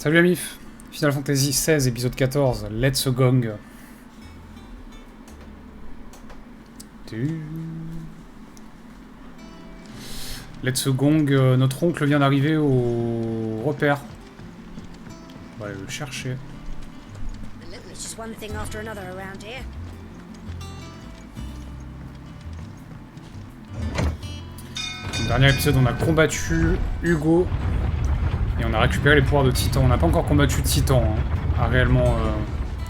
Salut Amif. Final Fantasy XVI, épisode 14, Let's Gong. Let's Gong, notre oncle vient d'arriver au repère. On va aller le chercher. Dans le dernier épisode, on a combattu Hugo et on a récupéré les pouvoirs de Titan. On n'a pas encore combattu Titan. Hein.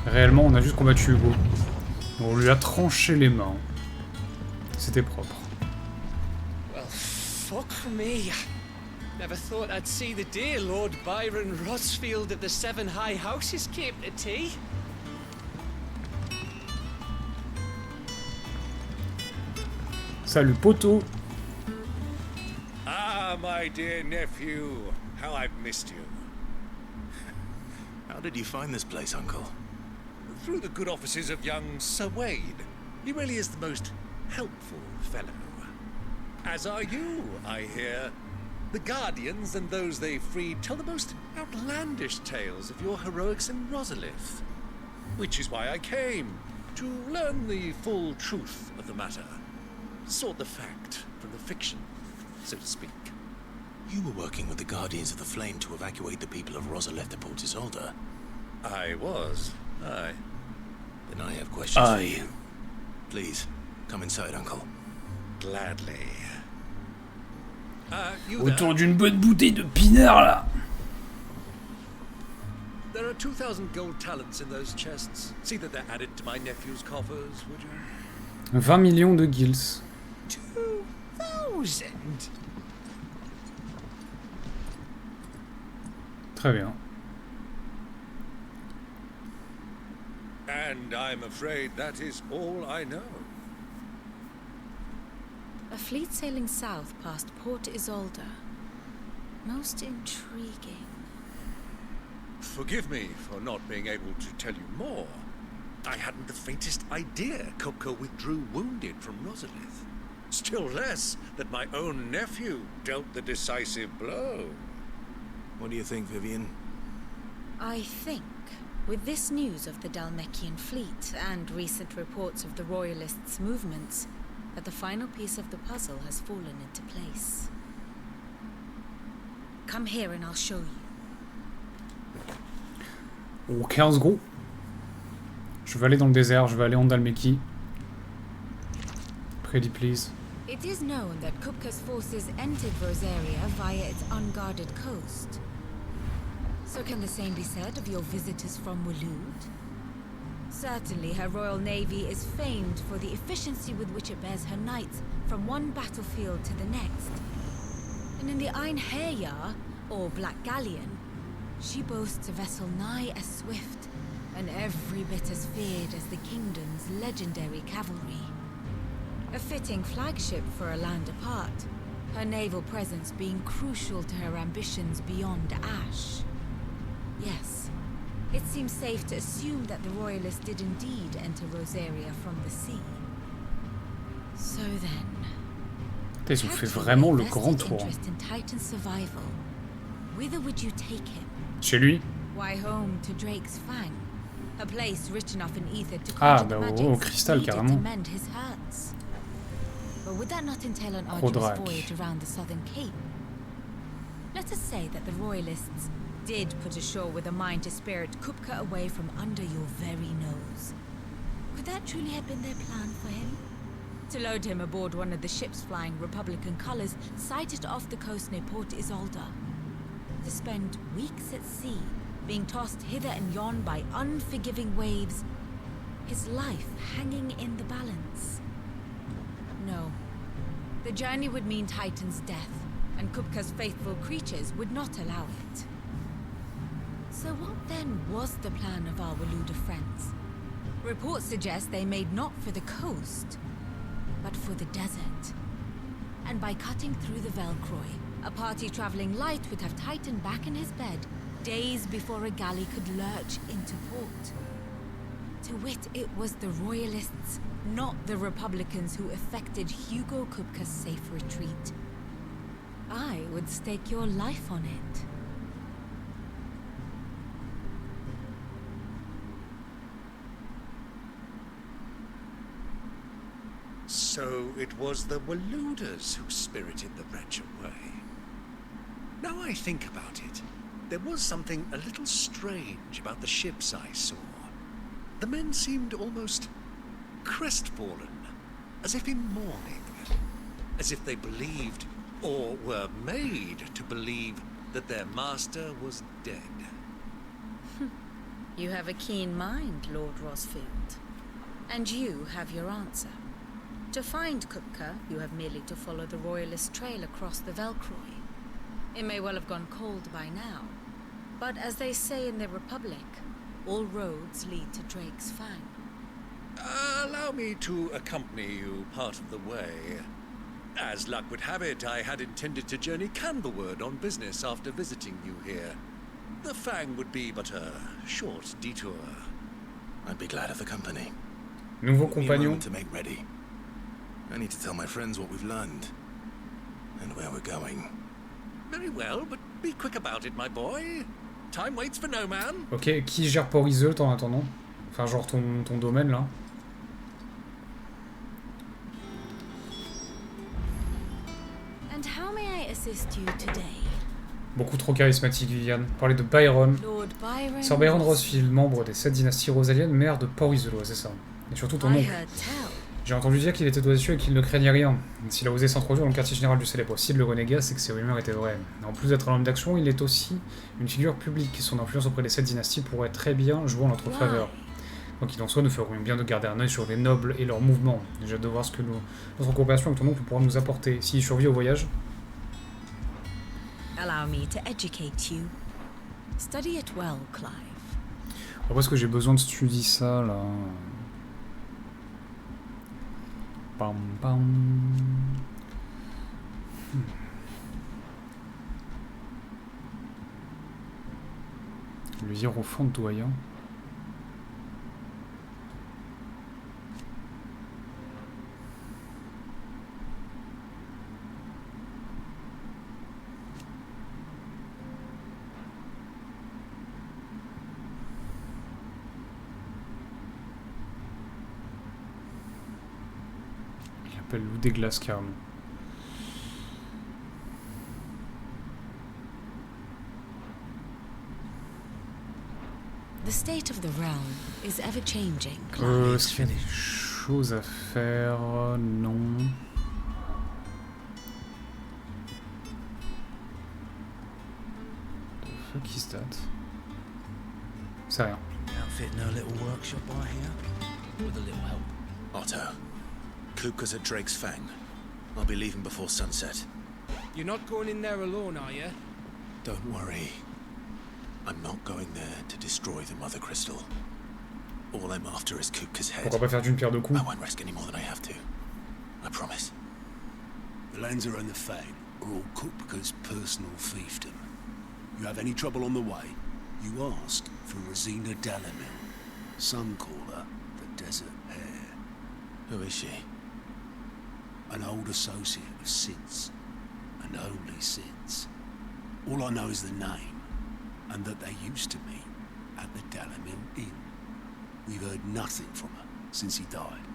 Réellement, on a juste combattu Hugo. On lui a tranché les mains. C'était propre. Well, fuck me. Never thought I'd see the day Lord Byron Rosfield of the Seven High Houses came to tea. Salut poteau. Ah, my dear nephew, how I've missed you. How did you find this place, Uncle? Through the good offices of young Sir Wade. He really is the most helpful fellow. As are you, I hear. The Guardians and those they freed tell the most outlandish tales of your heroics in Rosalith. Which is why I came, to learn the full truth of the matter. Sort the fact from the fiction, so to speak. You were working with the Guardians of the Flame to evacuate the people of Rosalith to Port Isolde. I was, aye. Then I have questions for you. Please, come inside, Uncle. Gladly. Autour d'une bonne bouteille de pinard, là. There are 2,000 gold talents in those chests. See that they're added to my nephew's coffers, would you? 20 millions de gills. 2,000? Très bien. And I'm afraid that is all I know. A fleet sailing south past Port Isolde. Most intriguing. Forgive me for not being able to tell you more. I hadn't the faintest idea Kupka withdrew wounded from Rosalith. Still less that my own nephew dealt the decisive blow. What do you think, Vivian? I think, with this news of the Dalméquian fleet and recent reports of the Royalists' movements, that the final piece of the puzzle has fallen into place. Come here and I'll show you. Oh, 15 gros. Je vais aller dans le désert, je vais aller en Dalméquie. Pretty please. It is known that Kupka's forces entered Rosaria via its unguarded coast. So can the same be said of your visitors from Waloed? Certainly her Royal Navy is famed for the efficiency with which it bears her knights from one battlefield to the next. And in the Einherjar, or Black Galleon, she boasts a vessel nigh as swift and every bit as feared as the kingdom's legendary cavalry. A fitting flagship for a land apart, her naval presence being crucial to her ambitions beyond Ash. Yes, it seems safe to assume that the Royalists did indeed enter Rosaria from the sea. So then, Ils ont fait vraiment le grand tour. in Titan's survival. Whither would you take him? Chez lui? Why home to Drake's Fang, a place rich enough in ether to Ah, conjure bah, magics au cristal, needed carrément. to mend his hurts. But would that not entail an Gros arduous drac. voyage around the southern cape? Let us say that the Royalists did put ashore with a mind to spirit Kupka away from under your very nose. Could that truly have been their plan for him? To load him aboard one of the ships flying Republican colors sighted off the coast near Port Isolde. To spend weeks at sea, being tossed hither and yon by unforgiving waves, his life hanging in the balance. No. The journey would mean Titan's death, and Kupka's faithful creatures would not allow it. So what then was the plan of our Waluda friends? Reports suggest they made not for the coast, but for the desert. And by cutting through the Velcroy, a party traveling light would have Titan back in his bed days before a galley could lurch into port. To wit, it was the Royalists, not the Republicans, who effected Hugo Kupka's safe retreat. I would stake your life on it. So it was the Waluders who spirited the wretch away. Now I think about it, there was something a little strange about the ships I saw. The men seemed almost crestfallen, as if in mourning, as if they believed, or were made to believe, that their master was dead. You have a keen mind, Lord Rosfield. And you have your answer. To find Kupka, you have merely to follow the Royalist trail across the Velcroy. It may well have gone cold by now, but as they say in the Republic, all roads lead to Drake's Fang. Allow me to accompany you part of the way. As luck would have it, I had intended to journey Candlewood on business after visiting you here. The Fang would be but a short detour. I'd be glad of the company. Nouveau Give me a compagnon. moment to make ready. I need to tell my friends what we've learned. And where we're going. Very well, but be quick about it, my boy. Time waits for no man. Ok, qui gère Port Iseult en attendant? Enfin, genre ton domaine là. And how may I assist you today? Beaucoup trop charismatique, Viviane. Parler de Byron. Lord Byron. Sir Byron Rosfield, membre des 7 dynasties rosaliennes, maire de Port Iseult, c'est ça. Et surtout ton I oncle. heard tell. J'ai entendu dire qu'il était audacieux et qu'il ne craignait rien. S'il a osé s'introduire dans le quartier général du célèbre site, le renégat, c'est que ses rumeurs étaient vraies. En plus d'être un homme d'action, il est aussi une figure publique. Son influence auprès des 7 dynasties pourrait très bien jouer en notre faveur. Quoi qu'il en soit, nous ferions bien de garder un œil sur les nobles et leurs mouvements. J'ai hâte de voir ce que notre coopération avec ton oncle pourra nous apporter. S'il survit au voyage. Allow me to educate you. Study it well, Clive. Après, est-ce que j'ai besoin de studier ça, là? Pam pam. Le hiérophant doyen. Loup des glaces carrément. The state of the realm is ever changing. Est-ce qu'il y a des choses à faire? Non. The fuck is that? C'est rien. Outfitting a little workshop by here, with a little help. Otto. Kupka's at Drake's Fang. I'll be leaving before sunset. You're not going in there alone, are you? Don't worry. I'm not going there to destroy the Mother Crystal. All I'm after is Kupka's head. Pourquoi pas faire d'une pierre deux coups? I won't risk any more than I have to. I promise. The Lanza and the Fang are all Kupka's personal fiefdom. You have any trouble on the way, you ask for Rosina Dalméquie. Some call her the Desert Hare. Who is she? An old associate of Sid's, and only Sid's. All I know is the name, and that they used to meet at the Dalméquie Inn. We've heard nothing from her since he died.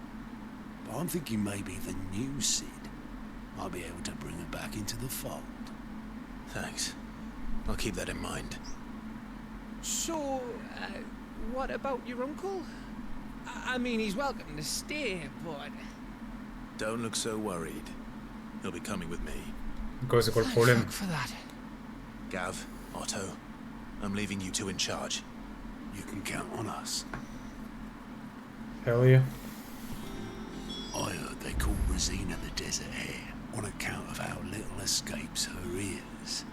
But I'm thinking maybe the new Sid might be able to bring her back into the fold. Thanks. I'll keep that in mind. So, what about your uncle? I mean, he's welcome to stay, but... Don't look so worried. He'll be coming with me. Quoi, c'est quoi le problème? Fuck for that. Gav, Otto, I'm leaving you two in charge. You can count on us. Hell yeah. I heard they call Rosina the Desert Hare on account of how little escapes her ears.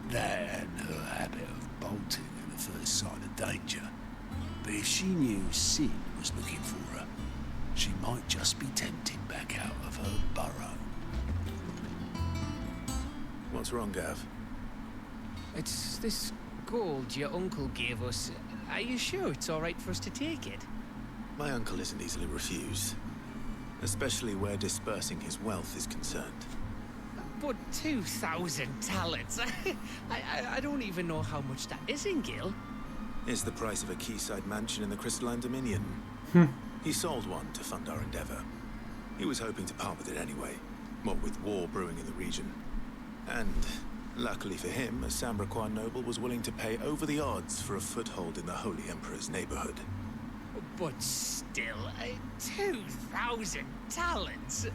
That and her habit of bolting at the first sign of danger. But if she knew Sid was looking for her, she might just be tempted back out of her burrow. What's wrong, Gav? It's this gold your uncle gave us. Are you sure it's all right for us to take it? My uncle isn't easily refused. Especially where dispersing his wealth is concerned. But 2,000 talents. I don't even know how much that is in Gil. It's the price of a quayside mansion in the Crystalline Dominion. He sold one to fund our endeavor. He was hoping to part with it anyway, what with war brewing in the region. And, luckily for him, a Sambraquan noble was willing to pay over the odds for a foothold in the Holy Emperor's neighborhood. But still, 2,000 talents?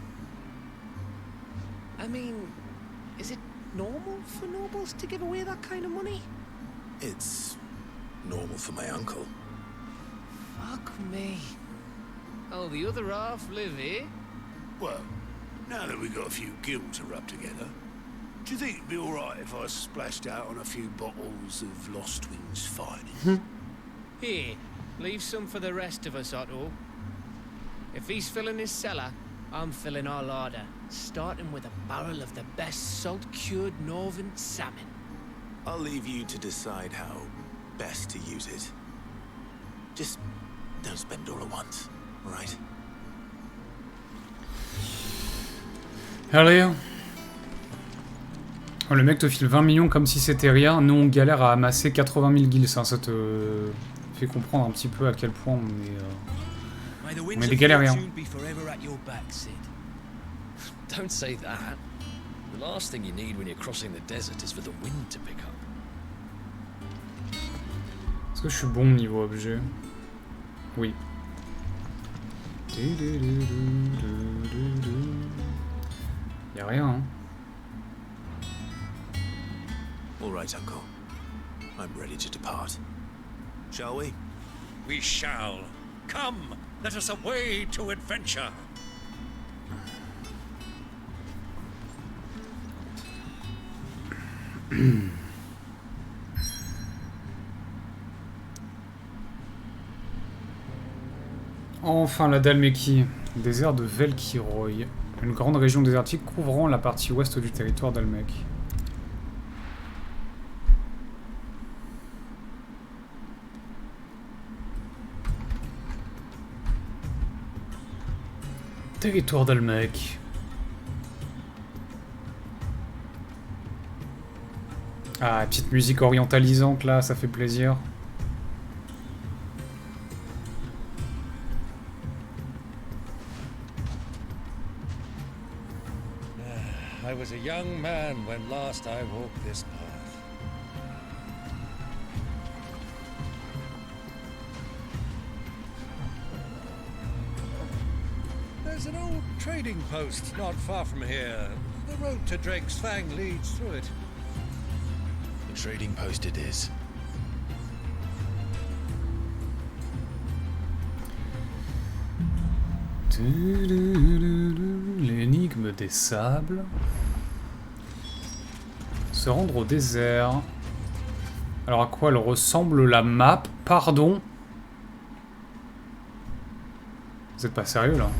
I mean, is it normal for nobles to give away that kind of money? It's normal for my uncle. Fuck me. Oh, the other half live here? Well, now that we've got a few guilds to rub together, do you think it'd be alright if I splashed out on a few bottles of Lost Wings finest? Here, leave some for the rest of us, Otto. If he's filling his cellar, I'm filling our larder, starting with a barrel of the best salt-cured northern salmon. I'll leave you to decide how best to use it. Just don't spend all at once, all right? Allez. Oh, le mec te file 20 millions comme si c'était rien. Nous, on galère à amasser 80 000 guilds. Ça te fait comprendre un petit peu à quel point on est des galériens. Don't say that. The last thing you need when you're crossing the desert is for the wind to pick up. Est-ce que je suis bon niveau objet? Oui. Y'a rien, hein. All right, Uncle. I'm ready to depart. Shall we? We shall. Come, let us away to adventure. Enfin, la Dalméquie, désert de Velkiroy, une grande région désertique couvrant la partie ouest du territoire dalmèque. Territoire dalmèque. Ah, petite musique orientalisante là, ça fait plaisir. I was a young man when last I walked this path. There's an old trading post not far from here. The road to Drake's Fang leads through it. The trading post it is. L'énigme des sables. Se rendre au désert. Alors à quoi elle ressemble la map? Pardon? Vous êtes pas sérieux là?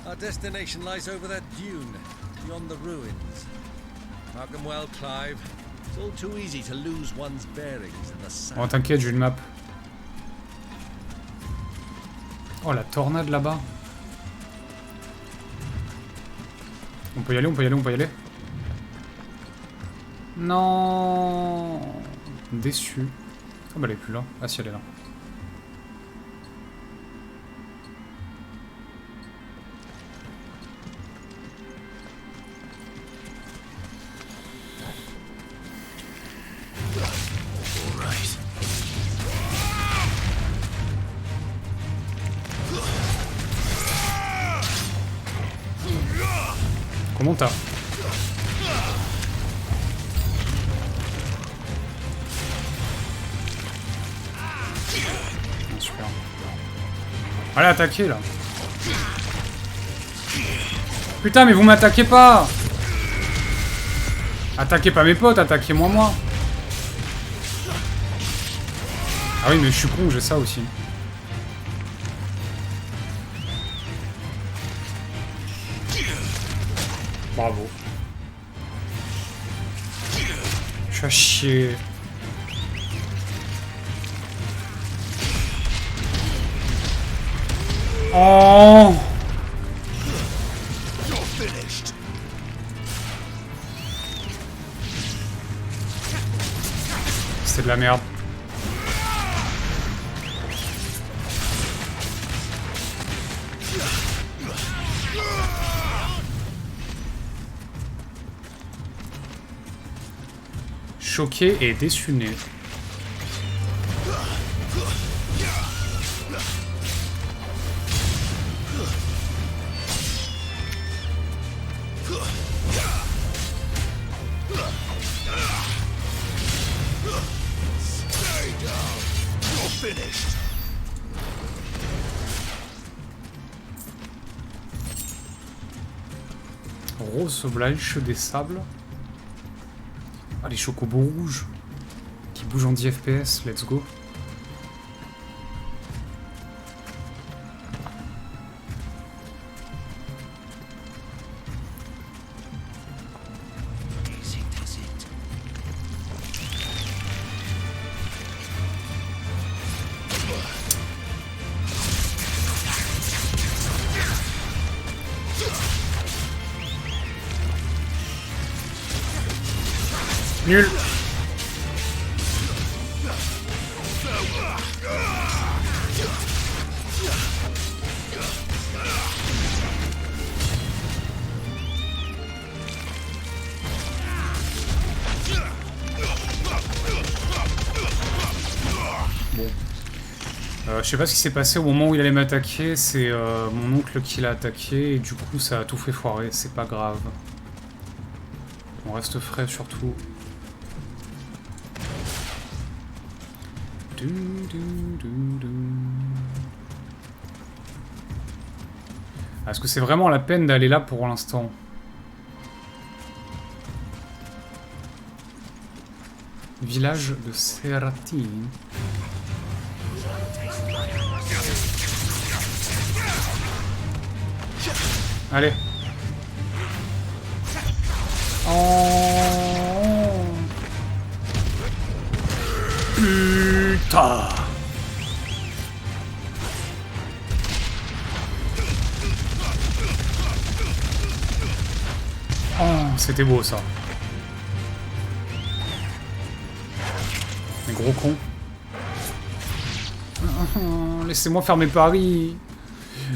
Our destination lies over that dune, beyond the ruins. Mark them well, Clive. It's all too easy to lose one's bearings in the sand. Oh t'inquiète, j'ai une map. Oh la tornade là-bas. On peut y aller, on peut y aller, on peut y aller. Non. Déçu. Ah bah elle est plus là. Ah si elle est là. Comment t'as? Super. Allez, attaquez là. Putain, mais vous m'attaquez pas! Attaquez pas mes potes, attaquez-moi moi. Ah oui, mais je suis con, j'ai ça aussi. Bravo. Je suis à chier. Oh! C'est de la merde. Choqué et dessuné. Rose blanche des sables. Ah, les chocobos rouges qui bougent en 10 FPS, let's go. Nul. Bon. Je sais pas ce qui s'est passé au moment où il allait m'attaquer, c'est mon oncle qui l'a attaqué et du coup ça a tout fait foirer, c'est pas grave. On reste frais surtout. Est-ce que c'est vraiment la peine d'aller là pour l'instant? Village de Serati. Allez. Oh. Putain. Oh, c'était beau ça. Les gros cons. Laissez-moi faire mes paris.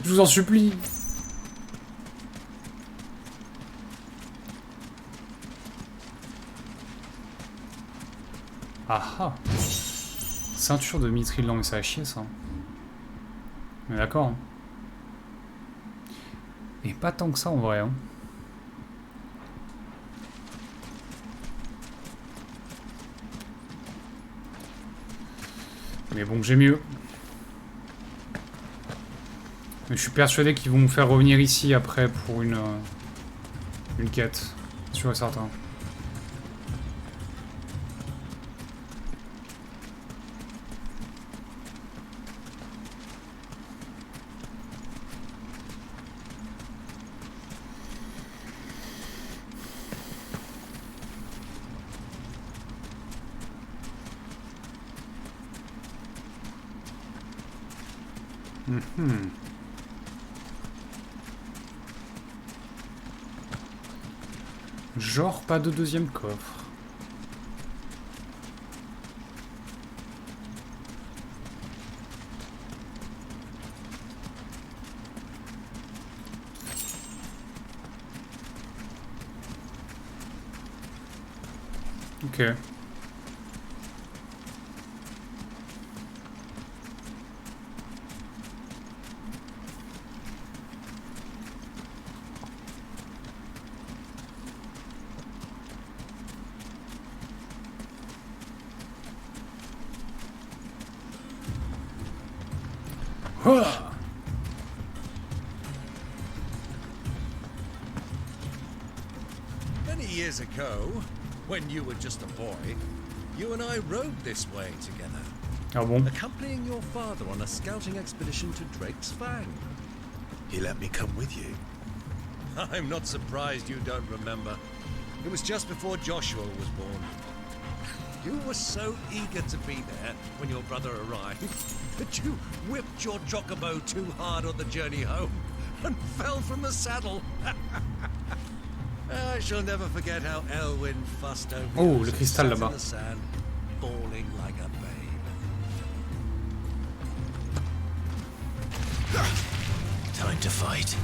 Je vous en supplie. Ah ah. Ceinture de mithril, non mais ça a chier ça. Mais d'accord. Hein. Et pas tant que ça en vrai. Hein. Mais bon, j'ai mieux. Mais je suis persuadé qu'ils vont me faire revenir ici après pour une quête. Sûr et certain. Genre pas de deuxième coffre. Ok. Many years ago, when you were just a boy, you and I rode this way together, Ah bon? accompanying your father on a scouting expedition to Drake's Fang. He let me come with you. I'm not surprised you don't remember. It was just before Joshua was born. You were so eager to be there when your brother arrived that you whipped your chocobo too hard on the journey home and fell from the saddle. I shall never forget how Elwyn fussed over Oh, you le as he cristal sat in là-bas. the sand, bawling like a babe. Time to fight.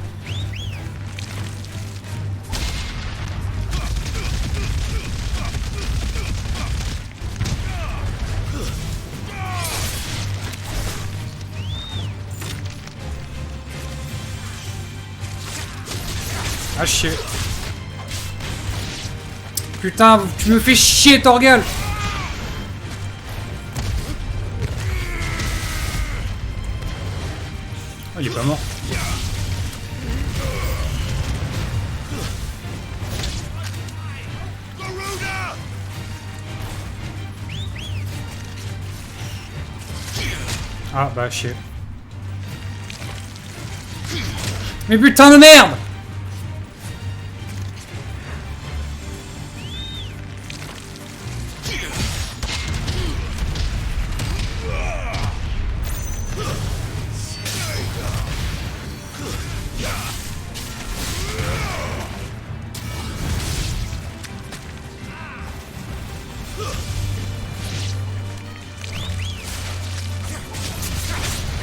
Ah chier. Putain, tu me fais chier, Torgal. Oh, il est pas mort. Ah bah chier. Mais putain de merde!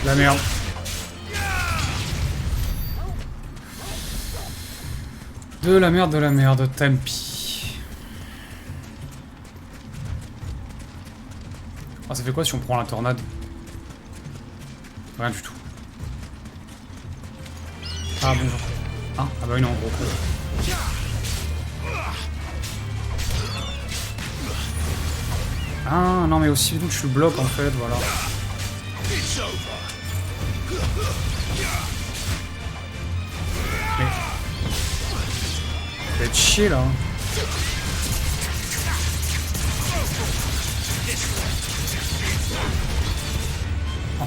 La merde. De la merde, tant pis. Ah, ça fait quoi si on prend la tornade? Rien du tout. Ah, bonjour. Ah, ah bah oui, non, en gros. Ah, non, mais aussi vite que je le bloque, en fait, voilà. Mais... ça va être chier, là. Oh.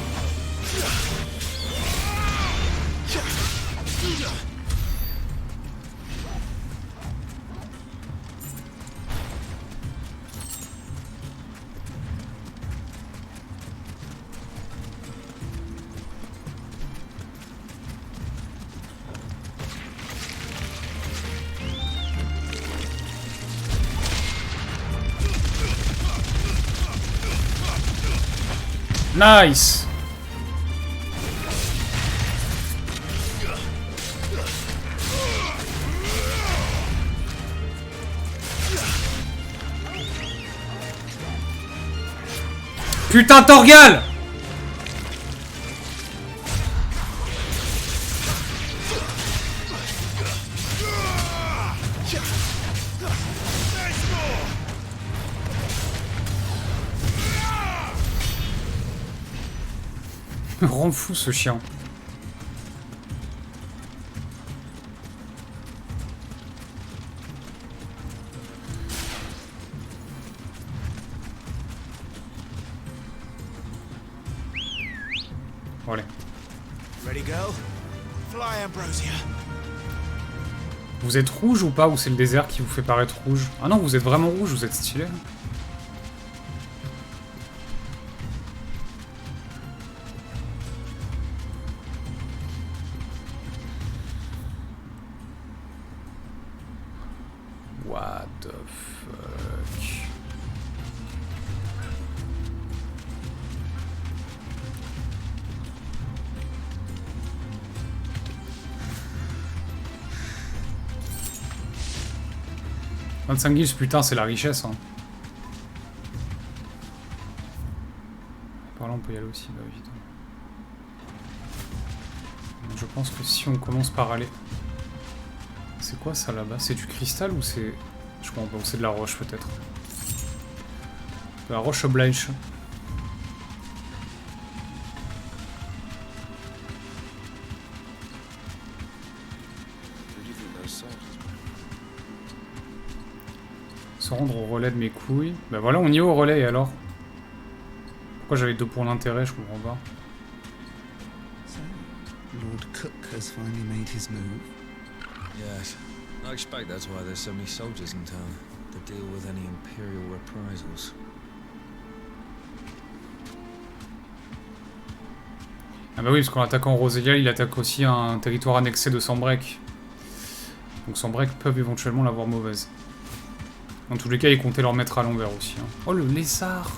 Nice. Putain, Torgal! Me rend fou ce chien. Bon, allez. Ready, girl? Fly, Ambrosia. Vous êtes rouge ou pas? Ou c'est le désert qui vous fait paraître rouge? Ah non, vous êtes vraiment rouge, vous êtes stylé. What the fuck? « 25 guilds, putain, c'est la richesse. Hein. » Par là, on peut y aller aussi, bah évidemment. Je pense que si on commence par aller... C'est quoi ça là-bas? C'est du cristal ou c'est... Je comprends pas, c'est de la roche peut-être. De la roche oblige. Se rendre au relais de mes couilles. Bah voilà, on y est au relais et alors? Pourquoi j'avais 2 points d'intérêt, je comprends pas. So, Lord Cook has finally made his move. Yes. I expect that's why there's so many soldiers in town, to deal with any Imperial reprisals. Ah bah oui, parce qu'en attaquant Rosélia, il attaque aussi un territoire annexé de Sambrec. Donc Sambrec peuvent éventuellement l'avoir mauvaise. Dans tous les cas, ils comptaient leur mettre à l'envers aussi. Hein. Oh, le lézard!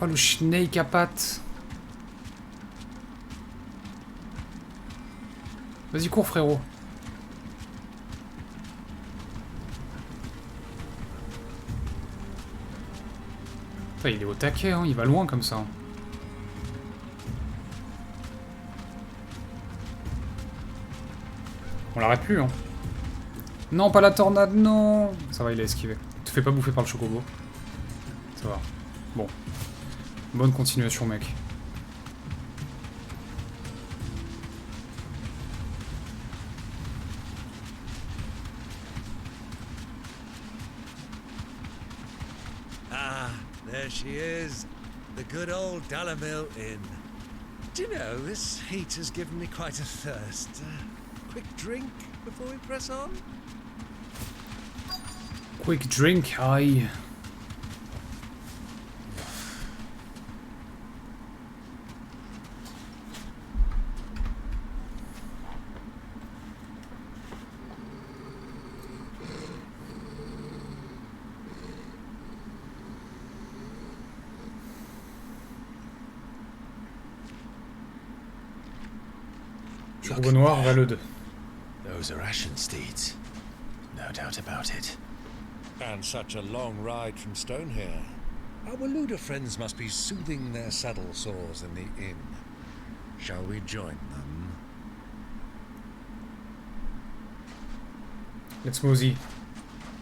Oh, le snake à pattes! Vas-y, cours, frérot! Putain, il est au taquet, hein. Il va loin comme ça. On l'arrête plus, hein. Non, pas la tornade, non. Ça va, il a esquivé. Te fais pas bouffer par le chocobo. Ça va. Bon. Bonne continuation, mec. Ah, there she is. The good old Dalméquie Inn. Do you know, this heat has given me quite a thirst. Quick drink before we press on? Quick drink, aïe. Chocobo noir, Vale 2. Those are ashen steeds. No doubt about it. And such a long ride from Stone here. Our Waluda friends must be soothing their saddle sores in the inn. Shall we join them? Let's mosey.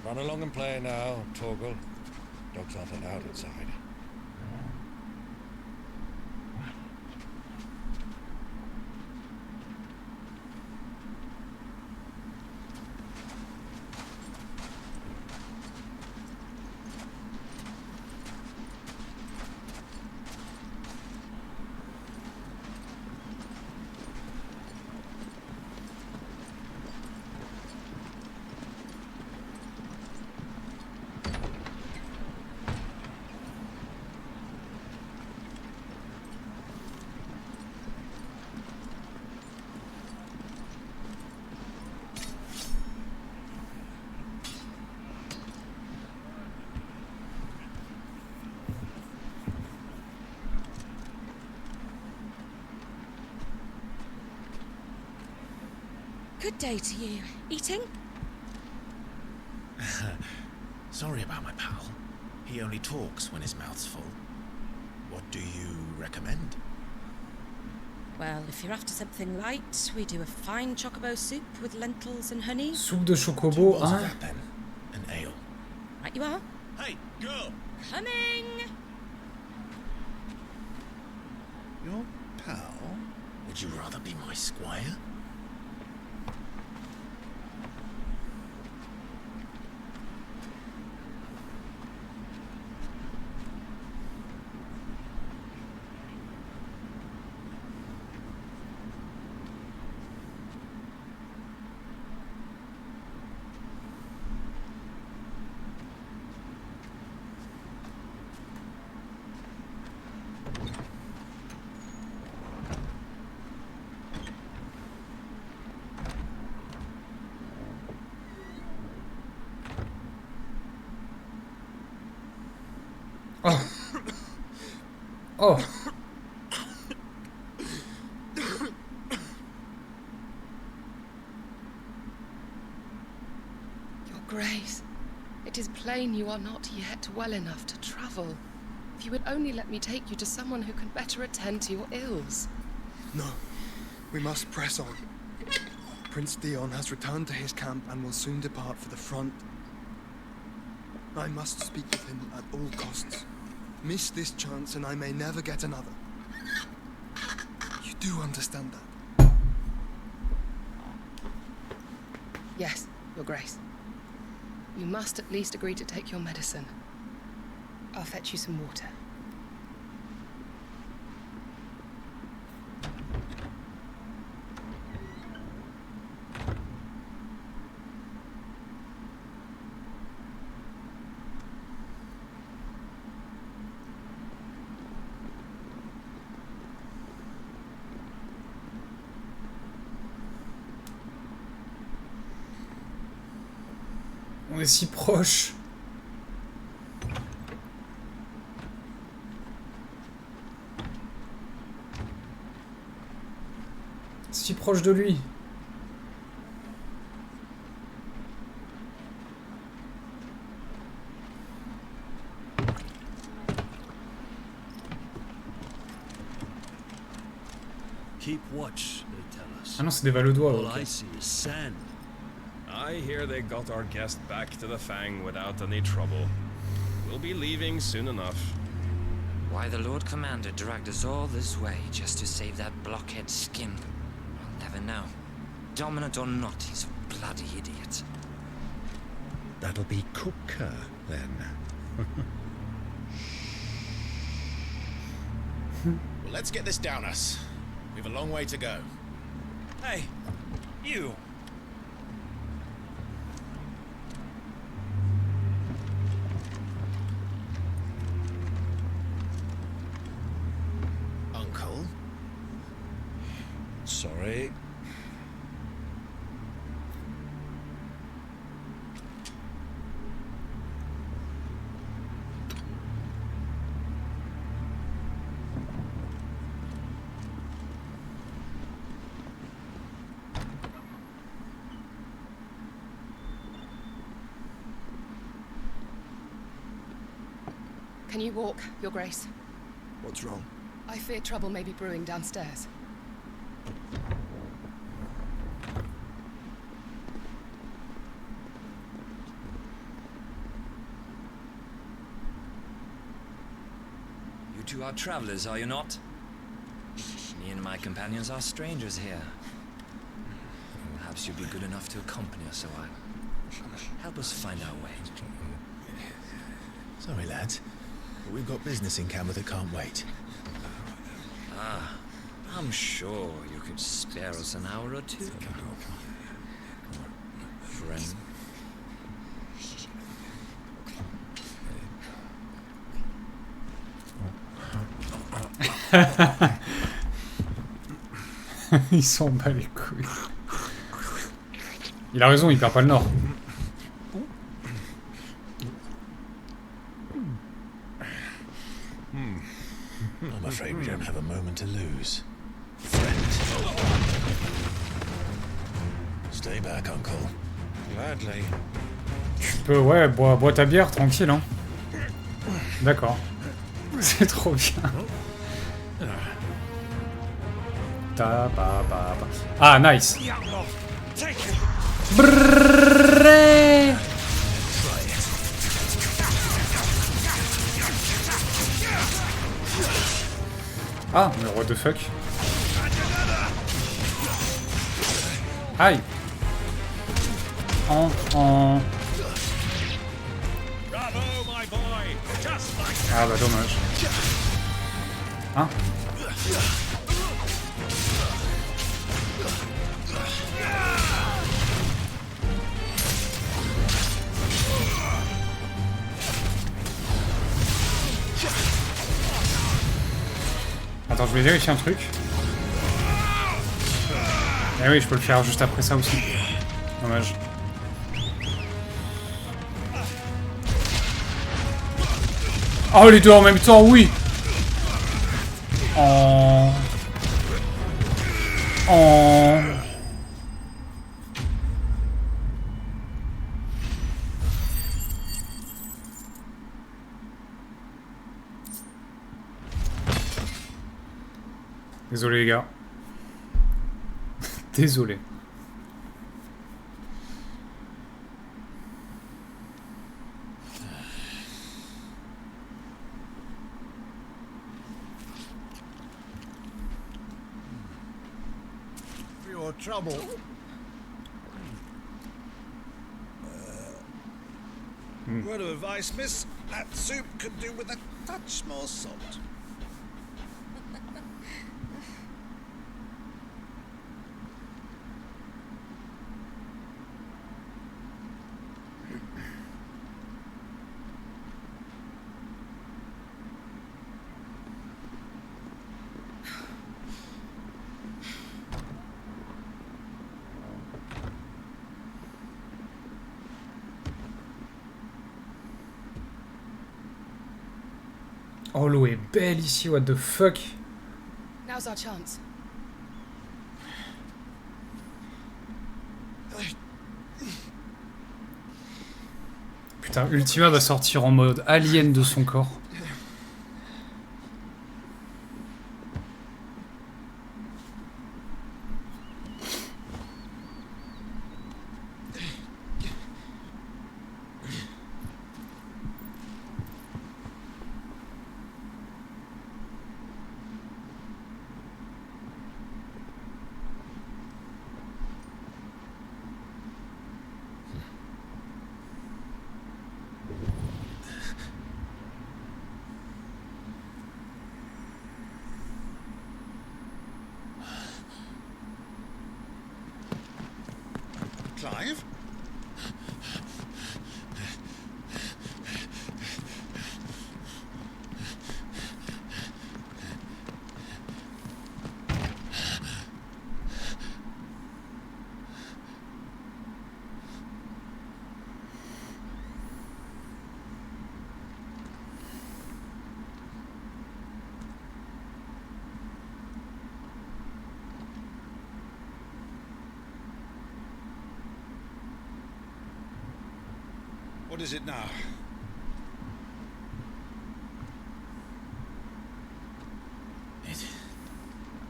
Run along and play now, Torgal. Dogs aren't allowed outside. Good day to you. Eating? Sorry about my pal. He only talks when his mouth's full. What do you recommend? Well, if you're after something light, we do a fine chocobo soup with lentils and honey. Soupe de Two chocobo, bowls of hein? that then. An ale. Right you are. Hey, girl! Coming! Your pal? Would you rather be my squire? Oh. Oh. Your Grace, it is plain you are not yet well enough to travel. If you would only let me take you to someone who can better attend to your ills. No, we must press on. Prince Dion has returned to his camp and will soon depart for the front. I must speak with him at all costs. Miss this chance and I may never get another. You do understand that? Yes, Your Grace. You must at least agree to take your medicine. I'll fetch you some water. On est si proche. Si proche de lui. Keep watch, they tell us. Ah non, c'est des Valedois. All Ok. I see is sand I hear they got our guest back to the Fang without any trouble. We'll be leaving soon enough. Why the Lord Commander dragged us all this way just to save that blockhead skimp, I'll never know. Dominant or not, he's a bloody idiot. That'll be Kupka, then. Well, let's get this down us. We've a long way to go. Hey, you! Uncle? Sorry. Can you walk, Your Grace? What's wrong? I fear trouble may be brewing downstairs. You two are travelers, are you not? Me and my companions are strangers here. Perhaps you'd be good enough to accompany us a while. Help us find our way. Sorry, lads. But we've got business in camera that can't wait. Ah, I'm sure you could spare us an hour or two. Friend. Ils s'en bat les couilles. Il a raison, il perd pas le nord. I'm afraid we don't have a moment to lose. Friend. Stay back, Uncle. Gladly. Tu peux, ouais, bois ta bière, tranquille, hein. D'accord. C'est trop bien. Ah, nice. Brrrr. Ah, mais what the fuck. Aïe. Ah bah dommage. Hein? Attends, je vais vérifier un truc. Eh oui, je peux le faire juste après ça aussi. Dommage. Oh, les deux en même temps, oui. Désolé les gars. Désolé. For your trouble. Word of advice, miss. That soup could do with a touch more salt. Oh, l'eau est belle ici, what the fuck. Now's our chance. Putain, Ultima va sortir en mode alien de son corps. alive? What is it now?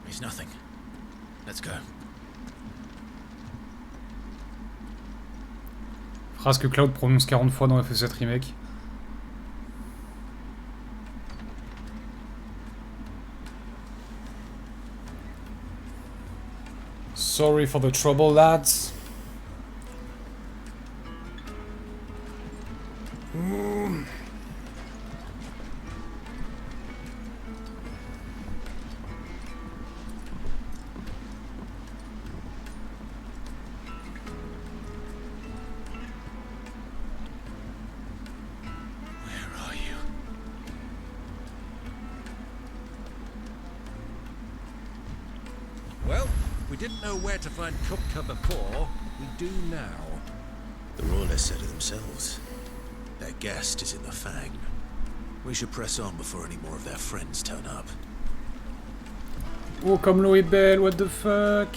It's nothing. Let's go. Phrase que Cloud prononce 40 fois dans FF7 Remake. Sorry for the trouble, lads. Well, we didn't know where to find Kupka before. We do now. The Royalists said it themselves. Their guest is in the Fang. We should press on before any more of their friends turn up. Oh, comme l'eau est belle, what the fuck?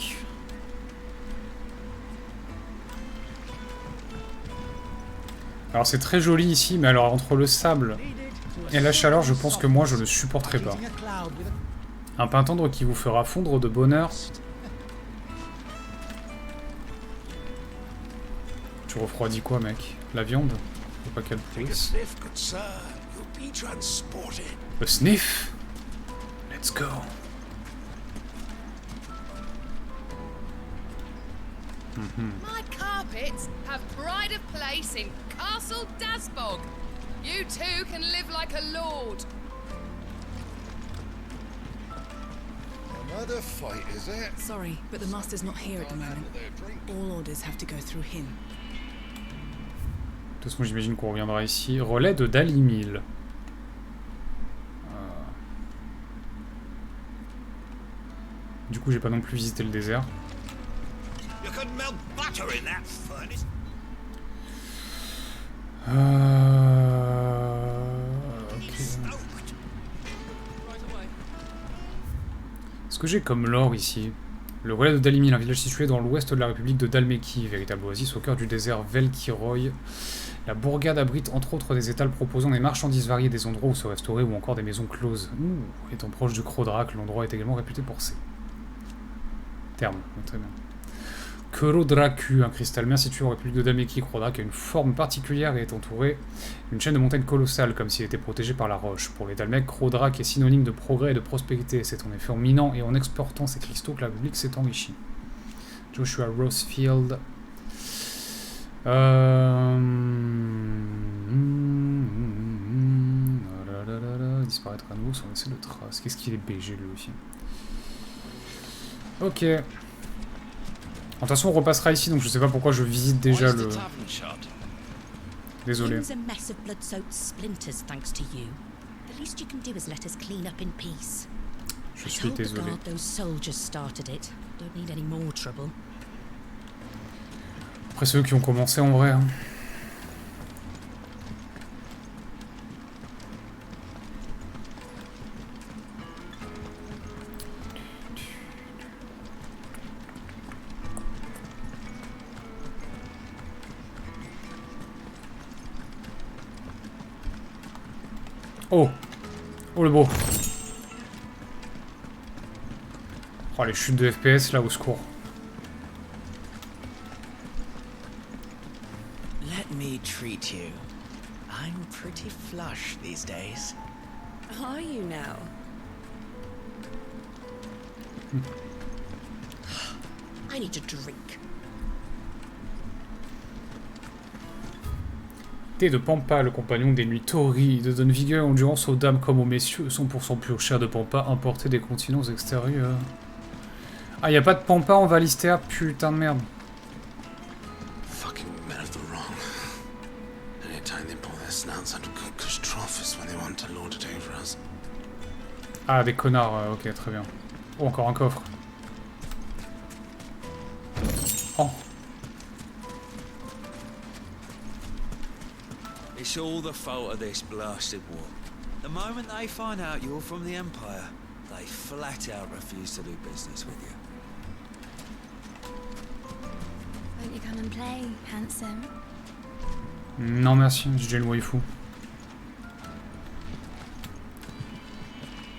Alors c'est très joli ici, mais alors entre le sable et la chaleur, je pense que moi je ne supporterai pas. Un pain tendre qui vous fera fondre de bonheur. Tu refroidis quoi, mec? La viande? Faut pas qu'elle pourrisse. Le sniff? Let's go. My carpets have pride of place in Castle Dasbog. You too can live like a lord. Another fight, is it? Sorry, but the master's not here at the moment. All orders have to go through him. De toute façon, j'imagine qu'on reviendra ici. Relais de Dalméquie. Du coup, j'ai pas non plus visité le désert. Ok. Ce que j'ai comme lore ici. Le relais de Dalméquie, un village situé dans l'ouest de la République de Dalméquie, véritable oasis au cœur du désert Velkiroy. La bourgade abrite entre autres des étals proposant des marchandises variées, des endroits où se restaurer ou encore des maisons closes. Étant proche du Crodrac, l'endroit est également réputé pour ses termes. Très bien. Crodracu, un cristal mer situé en République de Dalméquie. Crodrac a une forme particulière et est entouré d'une chaîne de montagnes colossales, comme s'il était protégé par la roche. Pour les Dalmecs, Crodrac est synonyme de progrès et de prospérité. C'est en effet en minant et en exportant ces cristaux que la République s'est enrichie. Joshua Rosefield. Disparaître à nouveau sans laisser de traces. Qu'est-ce qu'il est BG lui aussi? Ok. De toute façon, on repassera ici, donc je sais pas pourquoi je visite déjà le... Désolé. Je suis désolé. Après ceux qui ont commencé en vrai. Hein. Oh! Oh le beau! Oh les chutes de FPS là, au secours. Let me treat you. I'm pretty flush these days. Are you now? I need a drink. Thé de Pampa, le compagnon des nuits torrides, donne vigueur et endurance aux dames comme aux messieurs. 100% pur chair de Pampa importé des continents extérieurs. Ah, y a pas de Pampa en Valistea? Putain de merde. Emperor's trophies when they want to lord it over us. Ah, des connards, ok, très bien. Oh, encore un coffre. Oh. It's all the fault of this blasted war. The moment they find out you're from the Empire, they flat out refuse to do business with you. Won't you come and play, handsome? Non merci, j'ai déjà le waifu.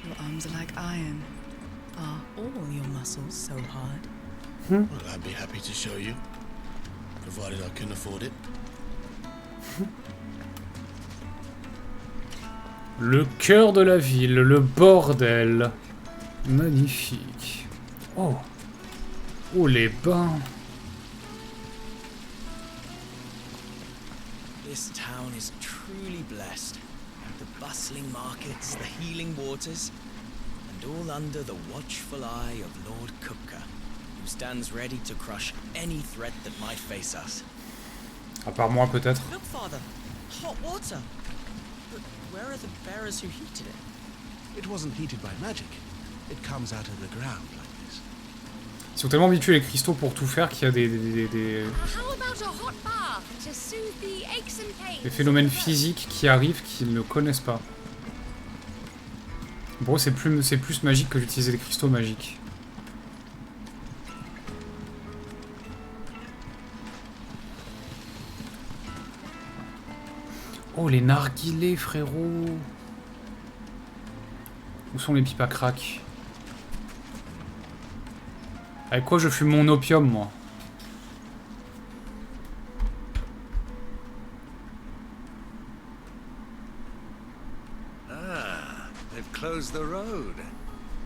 Your arms are like iron. Are all your muscles so hard? Well, I'd be happy to show you, provided I can afford it. Le cœur de la ville, le bordel. Magnifique. Oh. Oh, les bains. This town is truly blessed. The bustling markets, the healing waters, and all under the watchful eye of Lord Kupka, who stands ready to crush any threat that might face us. À part moi, peut-être. Look, Father, hot water. But where are the bearers who heated it? It wasn't heated by magic. It comes out of the ground like this. Ils sont tellement habitués les cristaux pour tout faire qu'il y a des phénomènes physiques qui arrivent qu'ils ne connaissent pas. Bon, c'est plus magique que d'utiliser des cristaux magiques. Oh, les narguilés, frérot. Où sont les pipes à crack? Avec quoi je fume mon opium, moi? Ah, they've closed the road.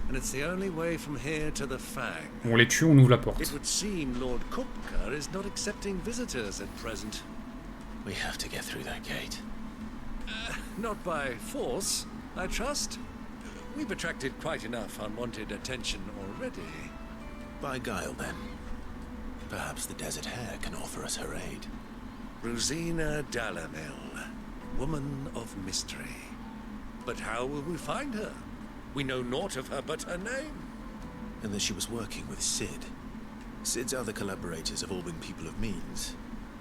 And it's the only way from here to the Fang. On les tue, on ouvre la porte. It would seem Lord Kupka is not accepting visitors at present. We have to get through that gate. Not by force, I trust. We've attracted quite enough unwanted attention already. By guile, then. Perhaps the Desert Hare can offer us her aid. Rosina Dalamil, woman of mystery. But how will we find her? We know naught of her but her name. And that she was working with Sid. Sid's other collaborators have all been people of means.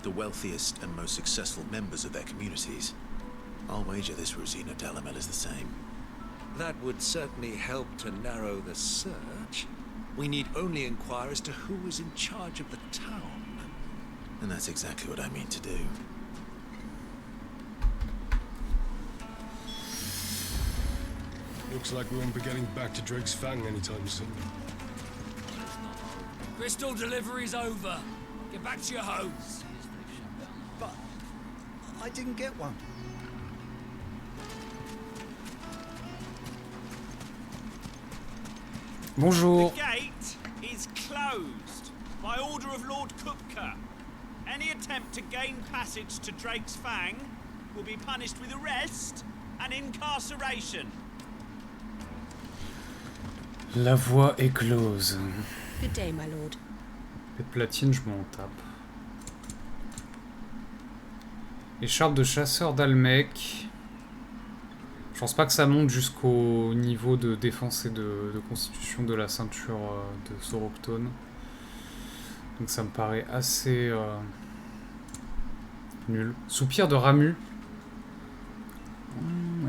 The wealthiest and most successful members of their communities. I'll wager this Rosina Dalamil is the same. That would certainly help to narrow the search. We need only inquire as to who is in charge of the town. And that's exactly what I mean to do. Looks like we won't be getting back to Drake's Fang anytime soon. Crystal delivery's over. Get back to your homes. But I didn't get one. Bonjour. The gate is closed by order of Lord Kupka. Any attempt to gain passage to Drake's Fang will be punished with arrest and incarceration. La voie est close. Good day, my lord. Les platines, je m'en tape. Écharpe de chasseur d'Almec. Je pense pas que ça monte jusqu'au niveau de défense et de constitution de la ceinture de Soroctone. Donc ça me paraît assez nul. Soupir de Ramu.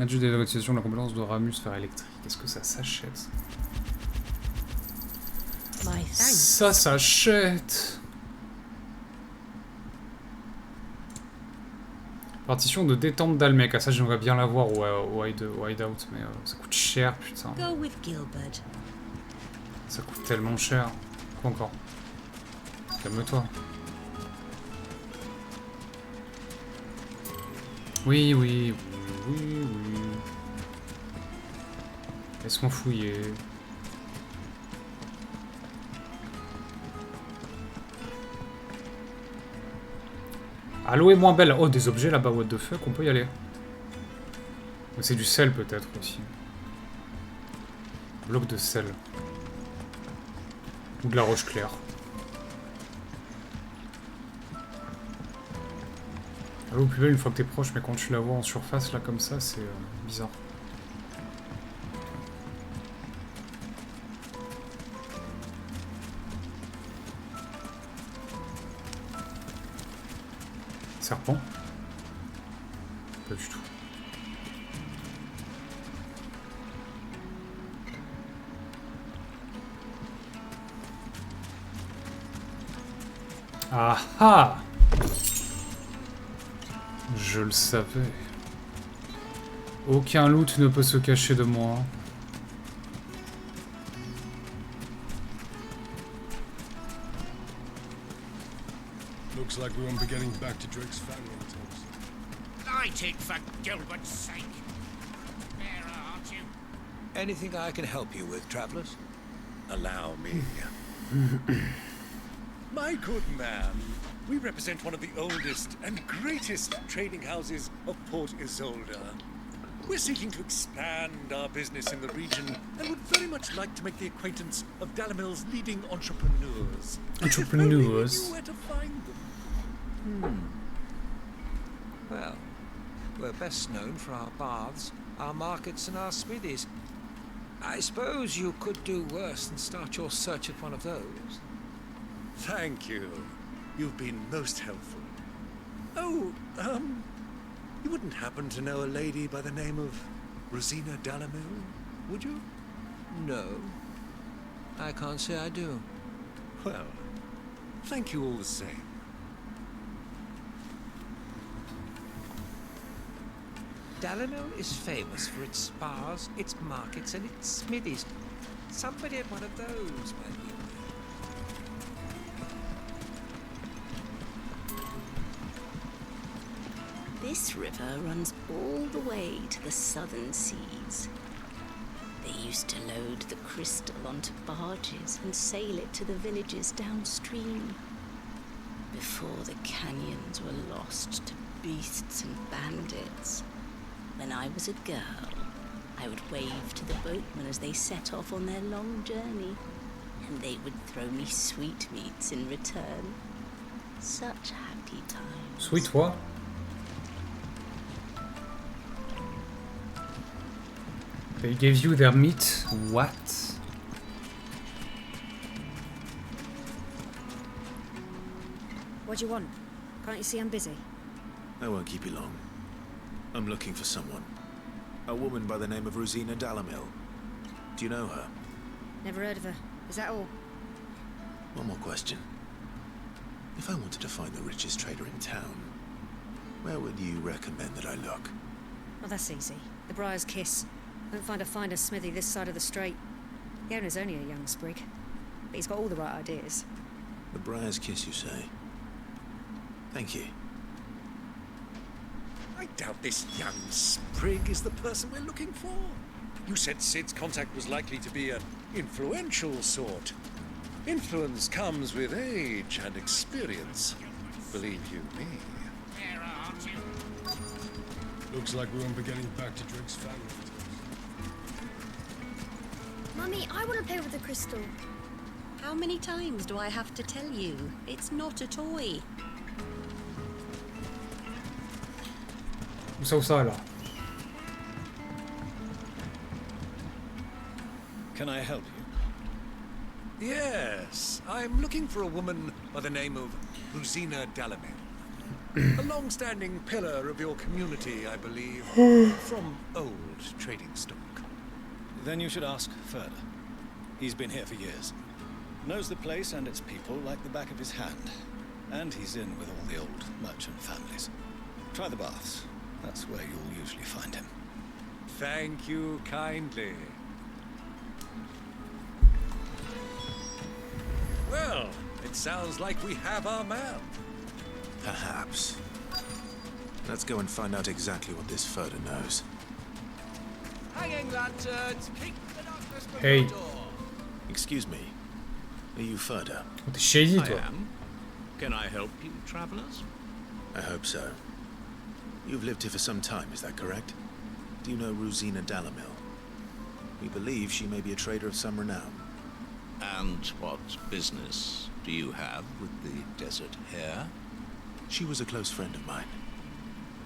Ajout des négociations de la compétence de Ramu, sphère électrique. Est-ce que ça s'achète? Ça s'achète. Partition de détente d'Almec. Ah, ça, j'aimerais bien l'avoir au hideout, mais ça coûte cher, putain. Ça coûte tellement cher. Quoi encore? Calme-toi. Oui, oui, oui, oui, oui. Laisse-moi fouiller. Ah, l'eau est moins belle. Oh, des objets là-bas, what the fuck, on peut y aller. C'est du sel peut-être aussi. Bloc de sel. Ou de la roche claire. Elle est plus belle une fois que t'es proche, mais quand tu la vois en surface, là, comme ça, c'est bizarre. Serpent? Pas du tout. Ah ah! Je le savais. Aucun loot ne peut se cacher de moi. Looks like we won't be getting back to Drake's family anytime soon. Light it, for Gilbert's sake. Bearer, aren't you? Anything I can help you with, travelers? Allow me. My good man, we represent one of the oldest and greatest trading houses of Port Isolde. We're seeking to expand our business in the region and would very much like to make the acquaintance of Dalmil's leading entrepreneurs. Entrepreneurs? If only you knew where to find them. Well, we're best known for our baths, our markets, and our smithies. I suppose you could do worse than start your search at one of those. Thank you. You've been most helpful. Oh, you wouldn't happen to know a lady by the name of Rosina Dalméquie, would you? No. I can't say I do. Well, thank you all the same. Dalméquie is famous for its spas, its markets, and its smithies. Somebody at one of those might be. This river runs all the way to the southern seas. They used to load the crystal onto barges and sail it to the villages downstream. Before the canyons were lost to beasts and bandits. When I was a girl, I would wave to the boatmen as they set off on their long journey, and they would throw me sweetmeats in return. Such happy times. Sweet what? They gave you their meat? What? What do you want? Can't you see I'm busy? I won't keep you long. I'm looking for someone. A woman by the name of Rosina Dalméquie. Do you know her? Never heard of her. Is that all? One more question. If I wanted to find the richest trader in town, where would you recommend that I look? Oh, that's easy. The Briar's Kiss. Won't find a finer smithy this side of the strait. The owner's only a young sprig, but he's got all the right ideas. The Briar's Kiss, you say? Thank you. I doubt this young sprig is the person we're looking for. You said Sid's contact was likely to be an influential sort. Influence comes with age and experience. Believe you me. Bearer, aren't you? Looks like we won't be getting back to Drake's family. Mummy, I want to play with the crystal. How many times do I have to tell you? It's not a toy. Où ça là? Can I help you? Yes, I'm looking for a woman by the name of Rosina Dalméquie. A long-standing pillar of your community, I believe, from old trading stock. Then you should ask further. He's been here for years. Knows the place and its people like the back of his hand. And he's in with all the old merchant families. Try the baths. That's where you'll usually find him. Thank you kindly. Well, it sounds like we have our man. Perhaps. Let's go and find out exactly what this Furder knows. Hanging lanterns, keep the darkness before Hey. the door. Excuse me. Are you Furder? T'es shady, I toi. am. Can I help you, travelers? I hope so. You've lived here for some time, is that correct? Do you know Rosina Dalméquie? We believe she may be a trader of some renown. And what business do you have with the desert hare? She was a close friend of mine.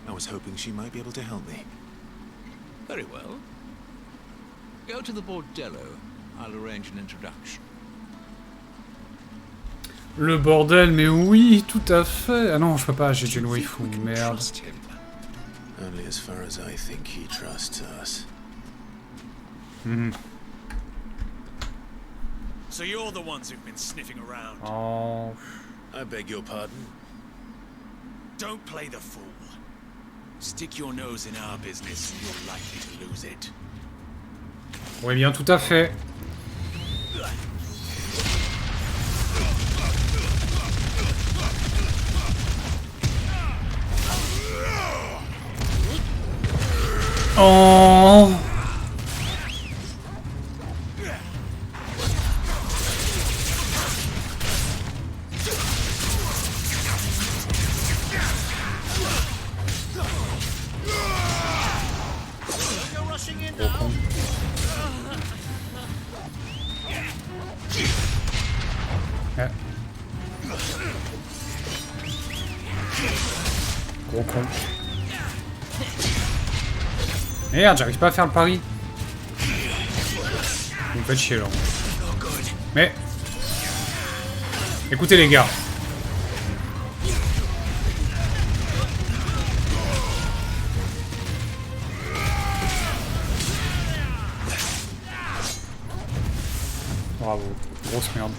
I was hoping she might be able to help me. Very well. Go to the bordello. I'll arrange an introduction. Le bordel, mais oui, tout à fait. Ah non, je peux pas, j'ai une waifu, merde. Only as far as I think he trusts us. So you're the ones who've been sniffing around. Oh. I beg your pardon? Don't play the fool. Stick your nose in our business and you're likely to lose it. Oui, bien, tout à fait. Oh. Gros con. Merde, j'arrive pas à faire le pari. Vous me faites chier là. Mais... Écoutez les gars. Bravo. Grosse merde.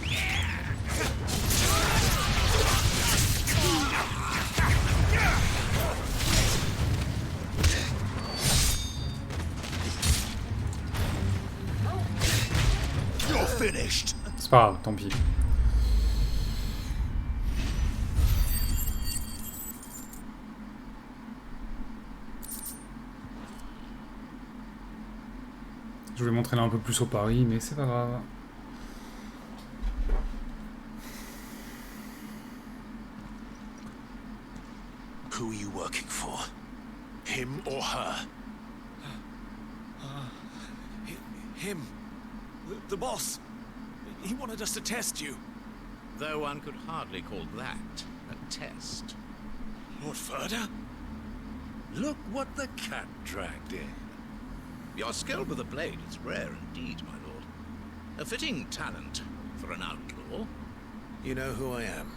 C'est pas grave, tant pis. Je voulais montrer là un peu plus au pari, mais c'est pas grave. Who are you working for? Him or her? Him. The boss. He wanted us to test you. Though one could hardly call that a test. Lord Furder? Look what the cat dragged in. Your skill with a blade is rare indeed, my lord. A fitting talent for an outlaw. You know who I am.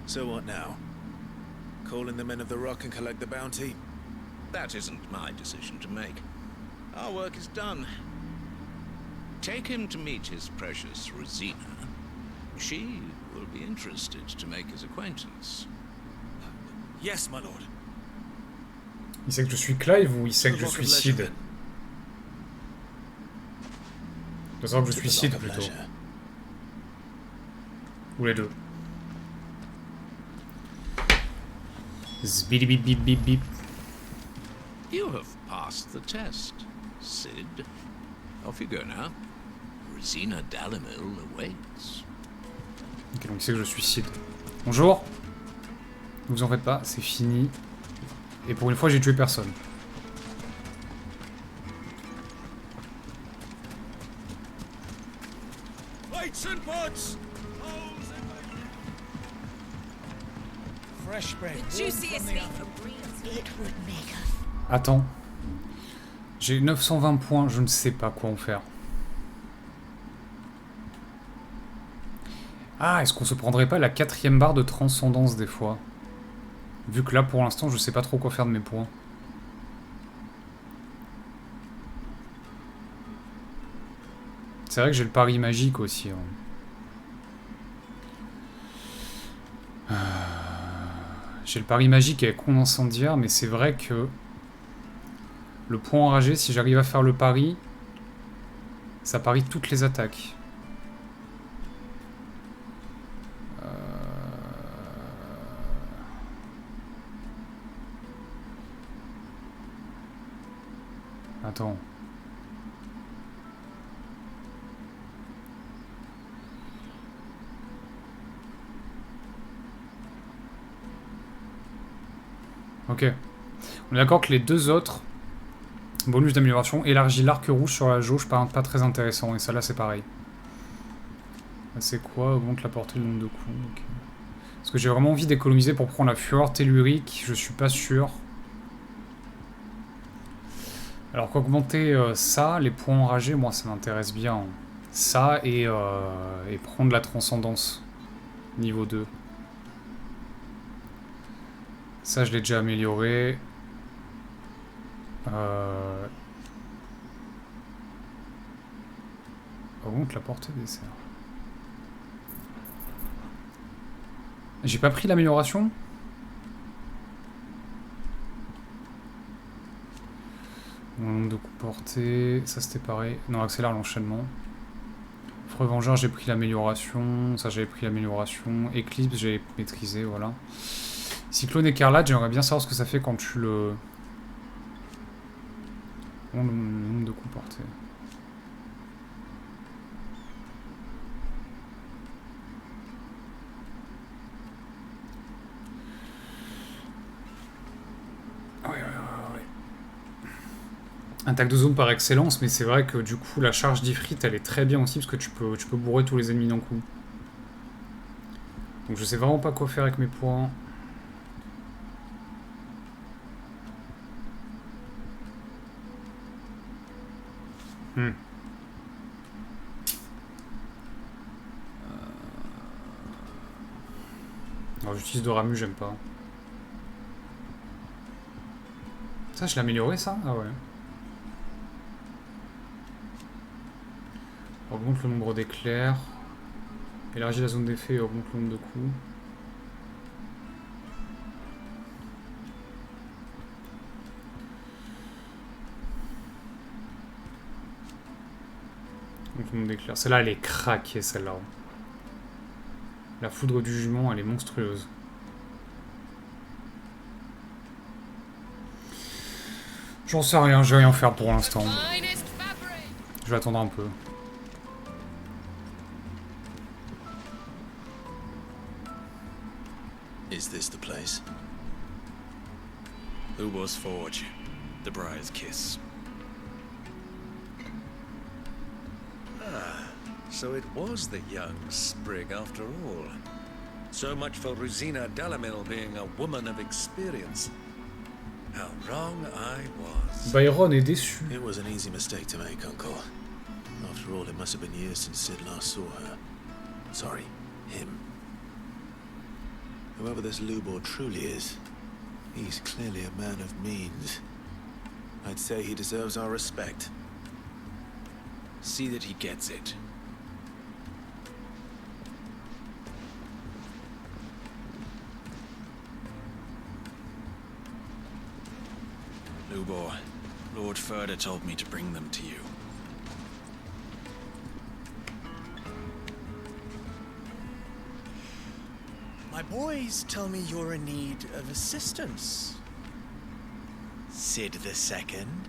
So what now? Call in the men of the Rock and collect the bounty? That isn't my decision to make. Our work is done. Take him to meet his precious Rosina. She will be interested to make his acquaintance. Yes, my lord. Il sait que je suis Clive ou il sait que je suis Sid? Il doit savoir que je suis Sid plutôt. Ou les deux. Zbidi bip bip bip bip. You have passed the test, Sid. Off you go now. Rosina Dalméquie awaits. Ok, donc il sait que je suis Sid. Bonjour. Ne vous en faites pas, c'est fini. Et pour une fois, j'ai tué personne. Attends. J'ai 920 points, je ne sais pas quoi en faire. Ah, est-ce qu'on se prendrait pas la 4ème barre de transcendance des fois? Vu que là, pour l'instant, je sais pas trop quoi faire de mes points. C'est vrai que j'ai le pari magique aussi. Hein. J'ai le pari magique avec con incendiaire, mais c'est vrai que... Le point enragé, si j'arrive à faire le pari, ça parie toutes les attaques. Attends. Ok. On est d'accord que les deux autres, bonus d'amélioration, élargit l'arc rouge sur la jauge, pas très intéressant. Et ça là c'est pareil. C'est quoi? Augmente la portée le nombre de coups. Okay. Parce que j'ai vraiment envie d'économiser pour prendre la fureur tellurique, je suis pas sûr. Alors qu'augmenter ça, les points enragés, moi ça m'intéresse bien. Ça et prendre la transcendance. Niveau 2. Ça je l'ai déjà amélioré. Augmente la portée des serres. J'ai pas pris l'amélioration? Nombre de coups portés, ça c'était pareil. Non, accélère l'enchaînement. Freux Vengeur, j'ai pris l'amélioration. Ça, j'avais pris l'amélioration. Éclipse, j'ai maîtrisé, voilà. Cyclone écarlate, j'aimerais bien savoir ce que ça fait quand tu le... Bon, le nombre de coups portés. Attaque de zone par excellence, mais c'est vrai que du coup la charge d'Ifrit elle est très bien aussi parce que tu peux bourrer tous les ennemis d'un coup. Donc je sais vraiment pas quoi faire avec mes points. Alors j'utilise de Ramu, j'aime pas. Ça je l'ai amélioré ça? Ah ouais. Augmente le nombre d'éclairs. Élargit la zone d'effet et augmente le nombre de coups. Augmente le nombre d'éclairs. Celle-là, elle est craquée, celle-là. La foudre du jument, elle est monstrueuse. J'en sais rien, je vais rien faire pour l'instant. Je vais attendre un peu. Is this the place? Ubo's Forge, the Briar's Kiss. Ah, so it was the young sprig after all. So much for Rosina Dalamil being a woman of experience. How wrong I was. Byron est déçu. It was an easy mistake to make, Uncle. After all, it must have been years since Sid last saw her. Sorry, him. Whoever this Lubor truly is, he's clearly a man of means. I'd say he deserves our respect. See that he gets it. Lubor, Lord Furder told me to bring them to you. My boys tell me you're in need of assistance. Sid the Second?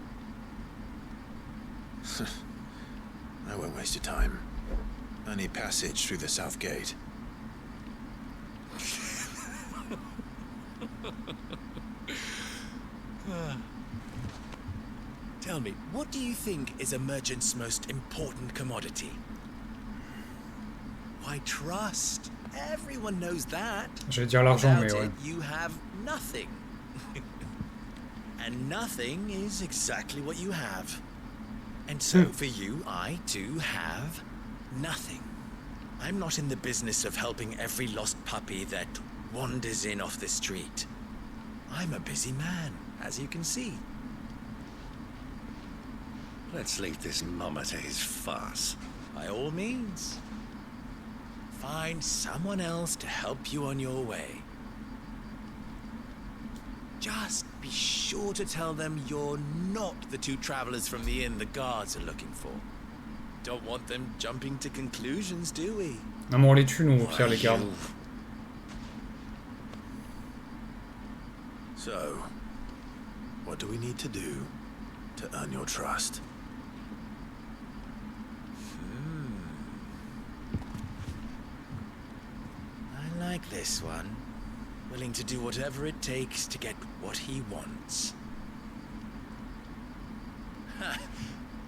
I won't waste your time. I need passage through the south gate. Tell me, what do you think is a merchant's most important commodity? Why, trust. Everyone knows that. J'allais dire l'argent, mais Without ouais. it, you have nothing. And nothing is exactly what you have. And so for you, I too have nothing. I'm not in the business of helping every lost puppy that wanders in off the street. I'm a busy man, as you can see. Let's leave this mummer to his farce. By all means. Find someone else to help you on your way. Just be sure to tell them you're not the two travelers from the inn the guards are looking for. Don't want them jumping to conclusions, do we? Non, mais on les tue, nous, au pire, les gardes. So, what do we need to do to earn your trust? I like this one. Willing to do whatever it takes to get what he wants.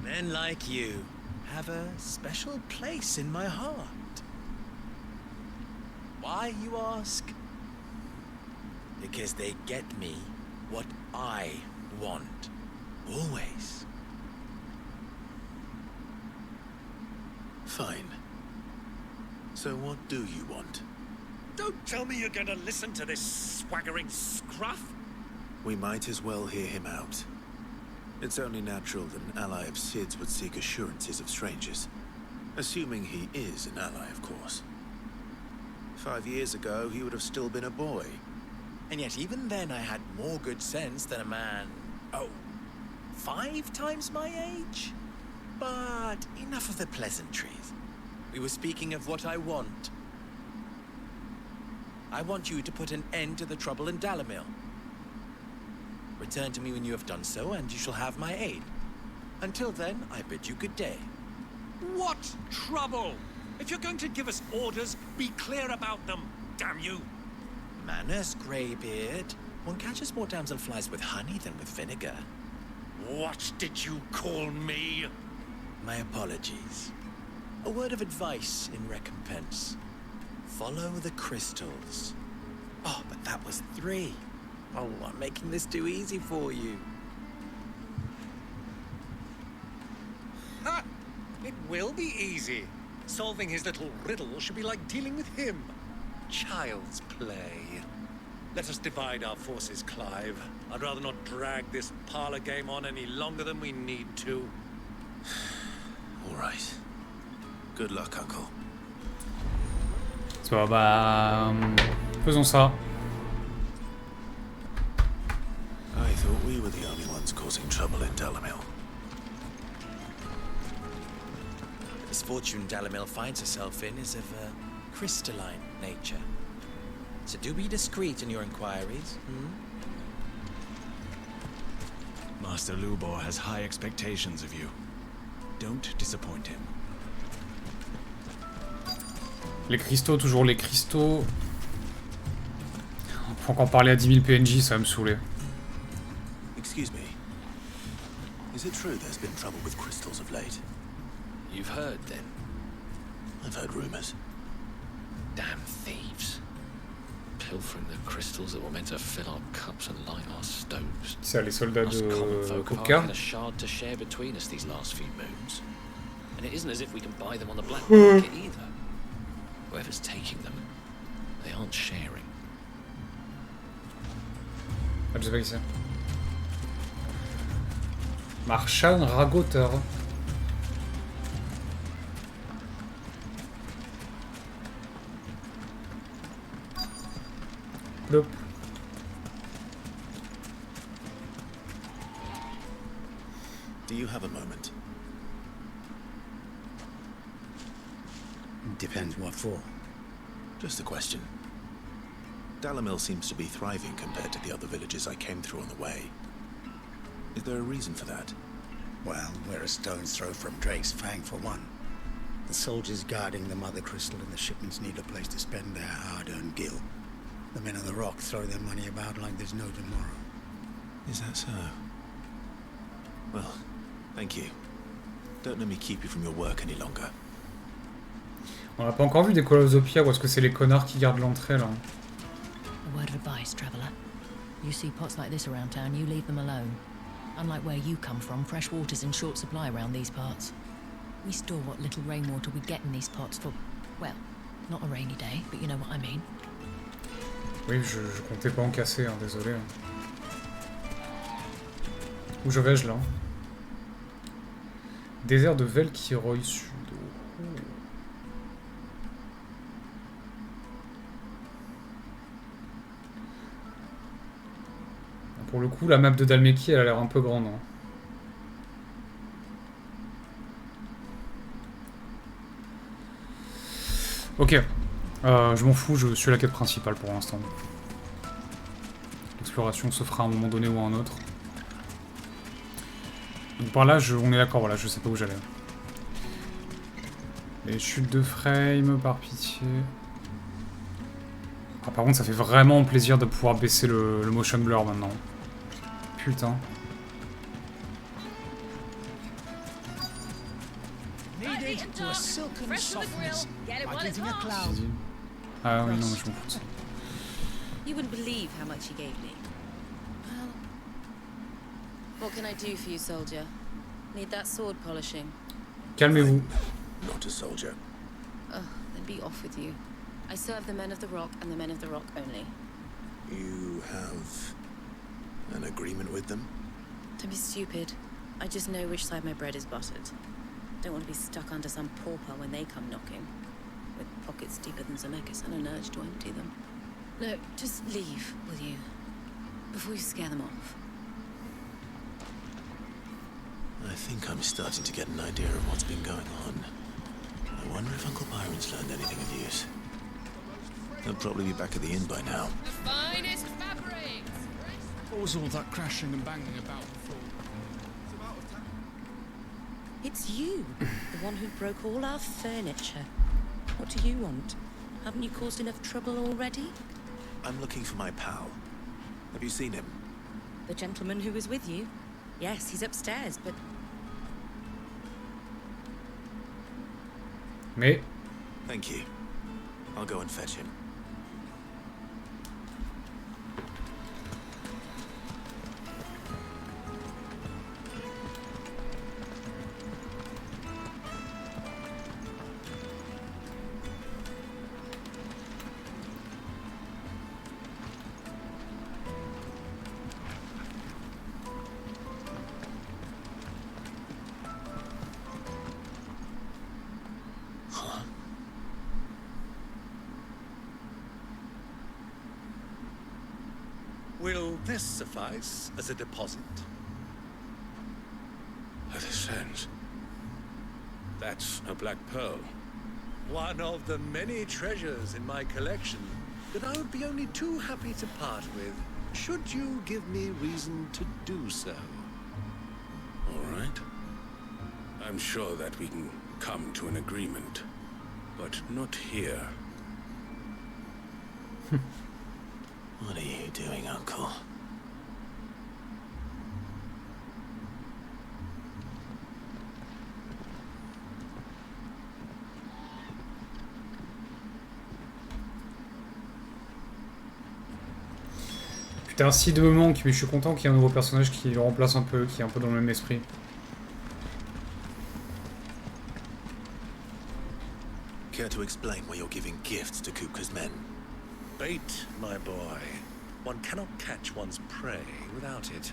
Men like you have a special place in my heart. Why, you ask? Because they get me what I want. Always. Fine. So what do you want? Don't tell me you're going to listen to this swaggering scruff. We might as well hear him out. It's only natural that an ally of Sid's would seek assurances of strangers. Assuming he is an ally, of course. 5 years ago, he would have still been a boy. And yet even then I had more good sense than a man, 5 times my age? But enough of the pleasantries. We were speaking of what I want. I want you to put an end to the trouble in Dalméquie. Return to me when you have done so, and you shall have my aid. Until then, I bid you good day. What trouble? If you're going to give us orders, be clear about them, damn you! Manners, Greybeard. One catches more damselflies with honey than with vinegar. What did you call me? My apologies. A word of advice in recompense. Follow the crystals. Oh, but that was 3. Oh, I'm making this too easy for you. Ha! It will be easy. Solving his little riddle should be like dealing with him. Child's play. Let us divide our forces, Clive. I'd rather not drag this parlor game on any longer than we need to. All right. Good luck, Uncle. So, bah... faisons ça. I thought we were the only ones causing trouble in Dalméquie. The misfortune Dalméquie finds herself in is of a crystalline nature. So do be discreet in your inquiries, Master Lubor has high expectations of you. Don't disappoint him. Les cristaux, toujours les cristaux. On peut encore parler à 10 000 PNJ, ça va me saouler. Excuse me. Is it true there's been trouble with crystals of late? You've heard, then? I've heard rumors. Damn thieves. Pilfering the crystals that were meant to fill our cups and light our stoves. C'est les soldats Us common de folk Kupka. hardly had a shard to share between us these last few moons. And it isn't as if we can buy them on the black market either. Whoever's taking them, they aren't sharing. Ah, je sais pas qui c'est. Marchand ragoteur. Plop. Do you have a moment? Depends what for. Just a question. Dalméquie seems to be thriving compared to the other villages I came through on the way. Is there a reason for that? Well, we're a stone's throw from Drake's Fang for one. The soldiers guarding the Mother Crystal and the shipments need a place to spend their hard-earned gil. The men of the Rock throw their money about like there's no tomorrow. Is that so? Well, thank you. Don't let me keep you from your work any longer. On n'a pas encore vu des colossopia ou est-ce que c'est les connards qui gardent l'entrée là? A word of advice, traveller. You see pots like this around town, you leave them alone. Unlike where you come from, fresh water's in short supply around these parts. We store what little rainwater we get in these pots for, well, not a rainy day, but you know what I mean. Oui, je comptais pas en casser, hein, désolé. Où je vais-je là? Désert de Velkiroy Sud. Oh. Pour le coup, la map de Dalméquie, elle a l'air un peu grande. Hein. Ok. Je m'en fous, je suis la quête principale pour l'instant. L'exploration se fera à un moment donné ou à un autre. Donc par là, on est d'accord, voilà, je sais pas où j'allais. Les chutes de frame, par pitié. Ah, par contre, ça fait vraiment plaisir de pouvoir baisser le motion blur maintenant. Putain. Ah oui, non, mais je m'en fous. You wouldn't believe how much he gave me. What can I do for you, soldier? Need that sword polishing? Calmez-vous. Not a soldier. Oh, then be off with you. I serve the men of the rock and the men of the rock only. You have an agreement with them? Don't be stupid. I just know which side my bread is buttered. Don't want to be stuck under some pauper when they come knocking. With pockets deeper than Zemeckis and an urge to empty them. No, just leave, will you? Before you scare them off. I think I'm starting to get an idea of what's been going on. I wonder if Uncle Byron's learned anything of use. He'll probably be back at the inn by now. The finest fabrics! What was all that crashing and banging about before? It's you, the one who broke all our furniture. What do you want? Haven't you caused enough trouble already? I'm looking for my pal. Have you seen him? The gentleman who was with you? Yes, he's upstairs, but... Mais... Thank you. I'll go and fetch him. Will this suffice as a deposit? That is sense. That's a black pearl. One of the many treasures in my collection that I would be only too happy to part with, should you give me reason to do so. All right. I'm sure that we can come to an agreement, but not here. What are you doing, Uncle? Putain, si de me manque, mais je suis content qu'il y ait un nouveau personnage qui le remplace un peu, qui est un peu dans le même esprit. Care to explain why you're giving gifts to Kupka's men? Bait, my boy. One cannot catch one's prey without it.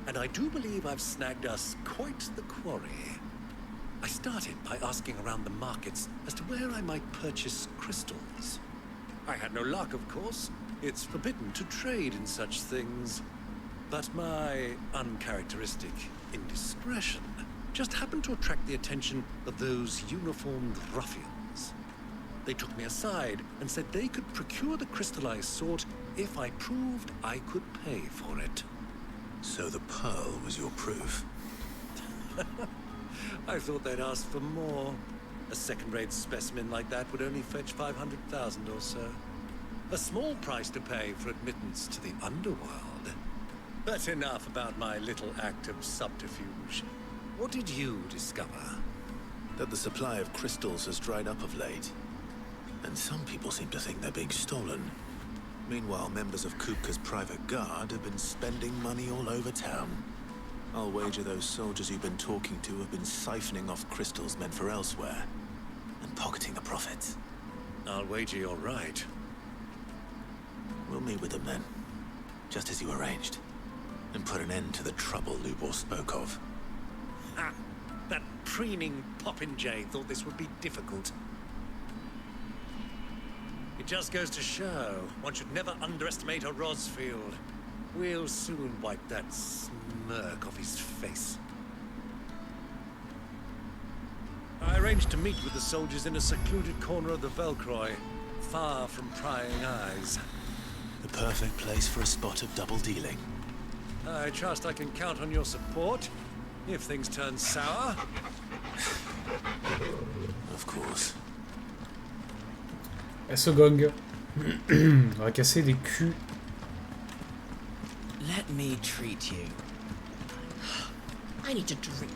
And I do believe I've snagged us quite the quarry. I started by asking around the markets as to where I might purchase crystals. I had no luck, of course. It's forbidden to trade in such things. But my uncharacteristic indiscretion just happened to attract the attention of those uniformed ruffians. They took me aside and said they could procure the crystal I sought if I proved I could pay for it. So the pearl was your proof? I thought they'd ask for more. A second-rate specimen like that would only fetch 500,000 or so. A small price to pay for admittance to the underworld. But enough about my little act of subterfuge. What did you discover? That the supply of crystals has dried up of late. And some people seem to think they're being stolen. Meanwhile, members of Kupka's private guard have been spending money all over town. I'll wager those soldiers you've been talking to have been siphoning off crystals meant for elsewhere, and pocketing the profits. I'll wager you're right. We'll meet with them then, just as you arranged, and put an end to the trouble Lubor spoke of. Ha! That preening popinjay thought this would be difficult. It just goes to show one should never underestimate a Rosfield. We'll soon wipe that smirk off his face. I arranged to meet with the soldiers in a secluded corner of the Velcroy, far from prying eyes. The perfect place for a spot of double dealing. I trust I can count on your support, if things turn sour. Of course. Elle se gogue. On va casser des culs. Let me treat you. I need a drink.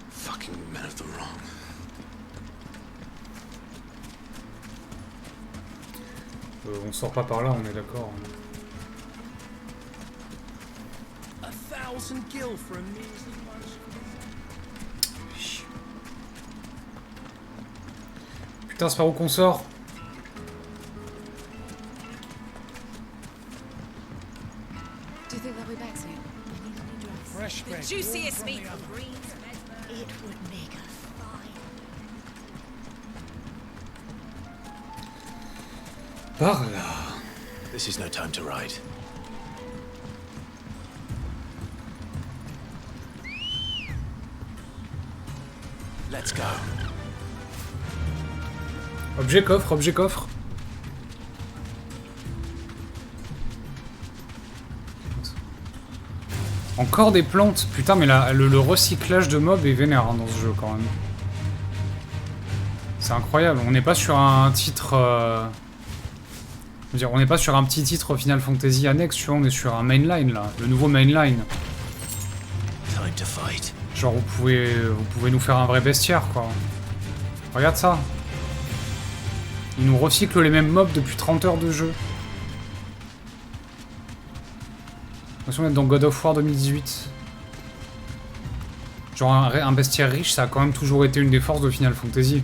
Fucking men of the wrong. On sort pas par là, on est d'accord. 1,000 gil for a measly lunch. Putain, c'est par où qu'on sort? Do you think they'll be back soon? Fresh The juiciest meat from Greens. It would make a Par là. This is no time to ride. Let's go. Objet coffre, objet coffre. Encore des plantes. Putain, mais là, le recyclage de mobs est vénère hein, dans ce jeu quand même. C'est incroyable. On n'est pas sur un titre... Je veux dire, on n'est pas sur un petit titre Final Fantasy annexe, tu vois, on est sur un mainline là. Le nouveau mainline. Time to fight. Genre vous pouvez nous faire un vrai bestiaire quoi. Regarde ça. Ils nous recyclent les mêmes mobs depuis 30 heures de jeu. Attention d'être dans God of War 2018. Genre un bestiaire riche, ça a quand même toujours été une des forces de Final Fantasy.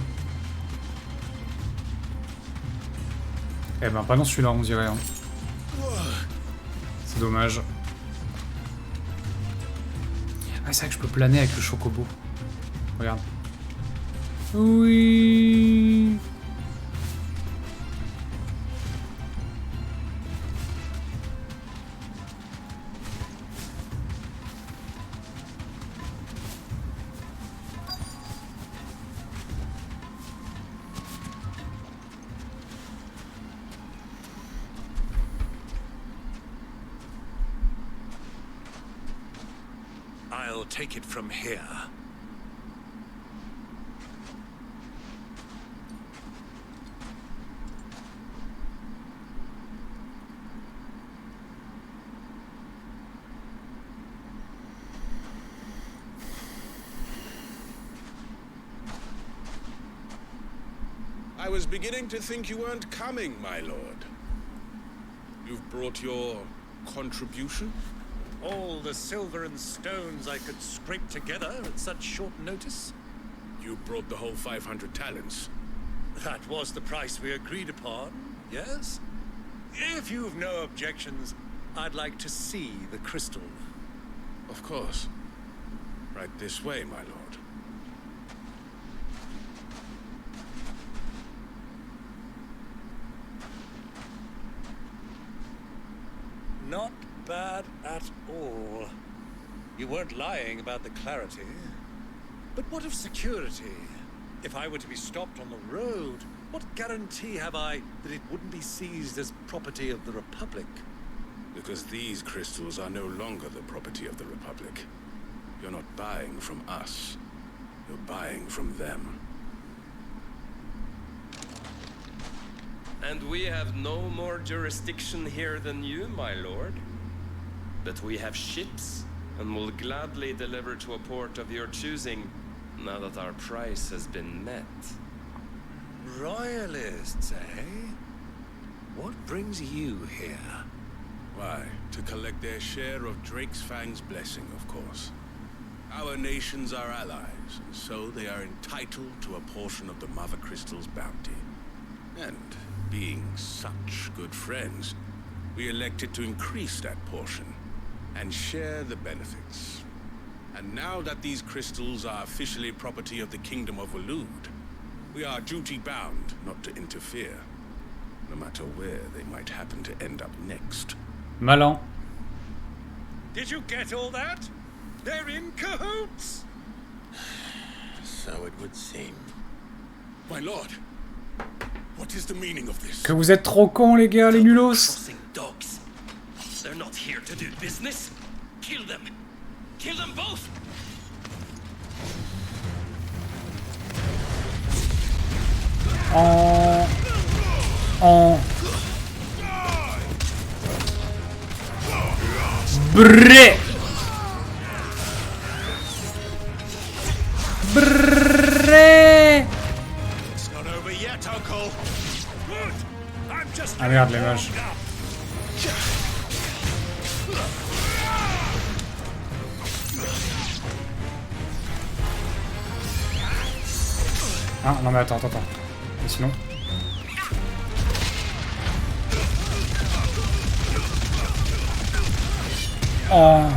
Eh ben pas dans celui-là on dirait. Hein. C'est dommage. Ah c'est vrai que je peux planer avec le chocobo. Regarde. Oui. I'll take it from here. I was beginning to think you weren't coming, my lord. You've brought your contribution? All the silver and stones I could scrape together at such short notice? You brought the whole 500 talents. That was the price we agreed upon, yes? If you've no objections, I'd like to see the crystal. Of course. Right this way, my lord. Not bad at all. You weren't lying about the clarity. But what of security? If I were to be stopped on the road, what guarantee have I that it wouldn't be seized as property of the Republic? Because these crystals are no longer the property of the Republic. You're not buying from us. You're buying from them. And we have no more jurisdiction here than you, my lord. But we have ships, and will gladly deliver to a port of your choosing, now that our price has been met. Royalists, eh? What brings you here? Why, to collect their share of Drake's Fang's blessing, of course. Our nations are allies, and so they are entitled to a portion of the Mother Crystal's bounty. And being such good friends, we elected to increase that portion and share the benefits. And now that these crystals are officially property of the Kingdom of Waloed, we are duty-bound not to interfere, no matter where they might happen to end up next. Malin. Did you get all that? They're in cahoots! So it would seem. My lord, what is the meaning of this? Que vous êtes trop cons les gars, les nulos. Dogs. They're not here to do business. Kill them. Kill them both. Brrrr. Brrrr. It's not over yet, Uncle. Good. I'm just Ah merde les mages. Ah, non mais attends. Et sinon... Oh.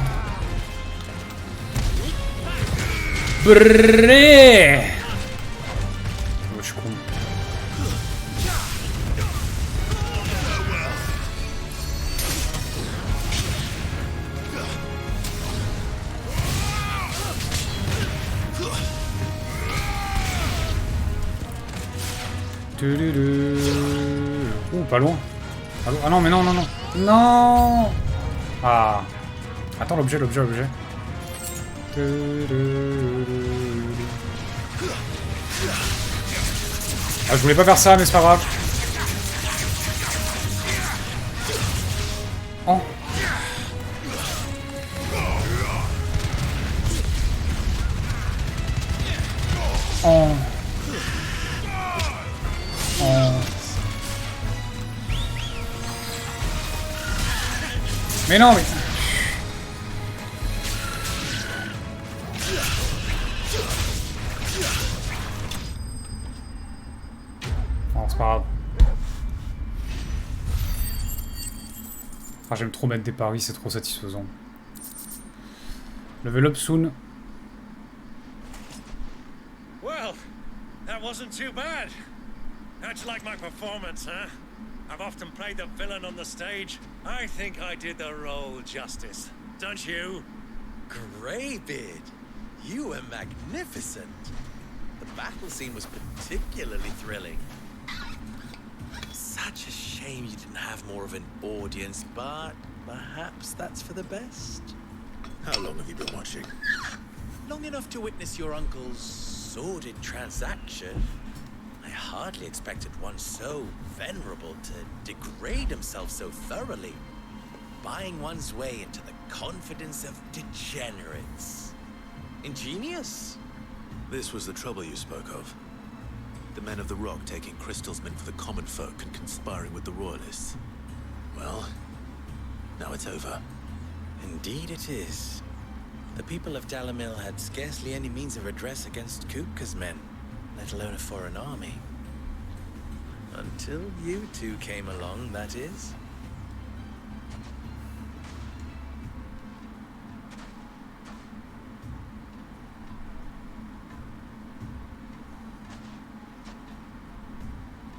Brrrr. Oh, je suis con. Ouh, pas loin. Ah non, mais non. Non. Ah. Attends, l'objet. Ah, je voulais pas faire ça, mais c'est pas grave. Oh. Oh. Oh. Mais non, mais... Oh, c'est pas grave. Ah, j'aime trop mettre des paris, c'est trop satisfaisant. Level up soon. Well, that wasn't too bad. How'd you like my performance, huh? I've often played the villain on the stage. I think I did the role justice. Don't you? Greybeard, you were magnificent. The battle scene was particularly thrilling. Such a shame you didn't have more of an audience, but perhaps that's for the best. How long have you been watching? Long enough to witness your uncle's sordid transaction. I hardly expected one so venerable to degrade himself so thoroughly, buying one's way into the confidence of degenerates. Ingenious. This was the trouble you spoke of. The men of the Rock taking crystalsmen for the common folk and conspiring with the Royalists. Well, now it's over. Indeed it is. The people of Dalméquie had scarcely any means of redress against Kupka's men, let alone a foreign army. Until you two came along, that is.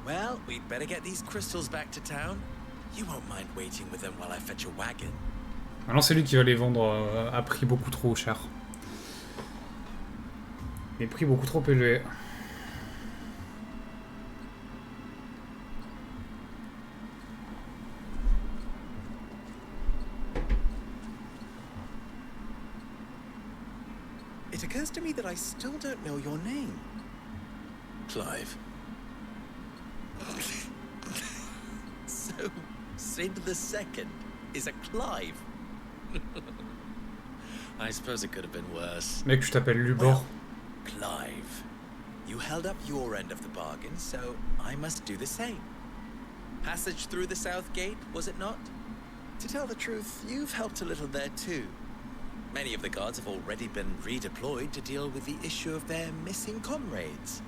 Well, we'd better get these crystals back to town. You won't mind waiting with them while I fetch a wagon. Maintenant, c'est lui qui va les vendre à prix beaucoup trop cher. Les prix beaucoup trop élevés. It occurs to me that I still don't know your name. Clive. So, Sid the Second is a Clive. I suppose it could have been worse. Mec, je t'appelle Lubor. Well, Clive, you held up your end of the bargain, so I must do the same. Passage through the south gate, was it not? To tell the truth, you've helped a little there too. Many of the guards have already been redeployed to deal with the issue of their missing comrades.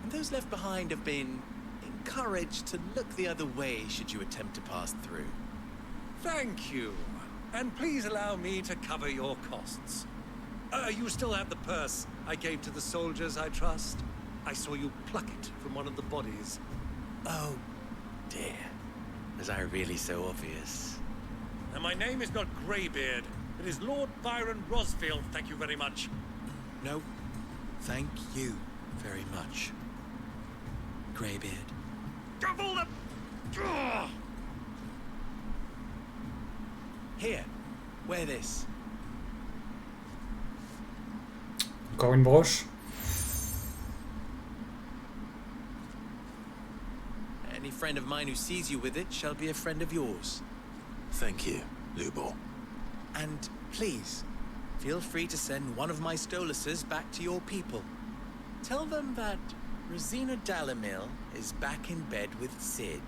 And those left behind have been encouraged to look the other way should you attempt to pass through. Thank you. And please allow me to cover your costs. You still have the purse I gave to the soldiers, I trust? I saw you pluck it from one of the bodies. Oh, dear. Was I really so obvious? And my name is not Greybeard. It is Lord Byron Rosfield, thank you very much. No, thank you very much. Greybeard. Double the... Here, wear this. Encore une broche. Any friend of mine who sees you with it shall be a friend of yours. Thank you, Lubor. And please, feel free to send one of my Stoluses back to your people. Tell them that Rosina Dalméquie is back in bed with Sid.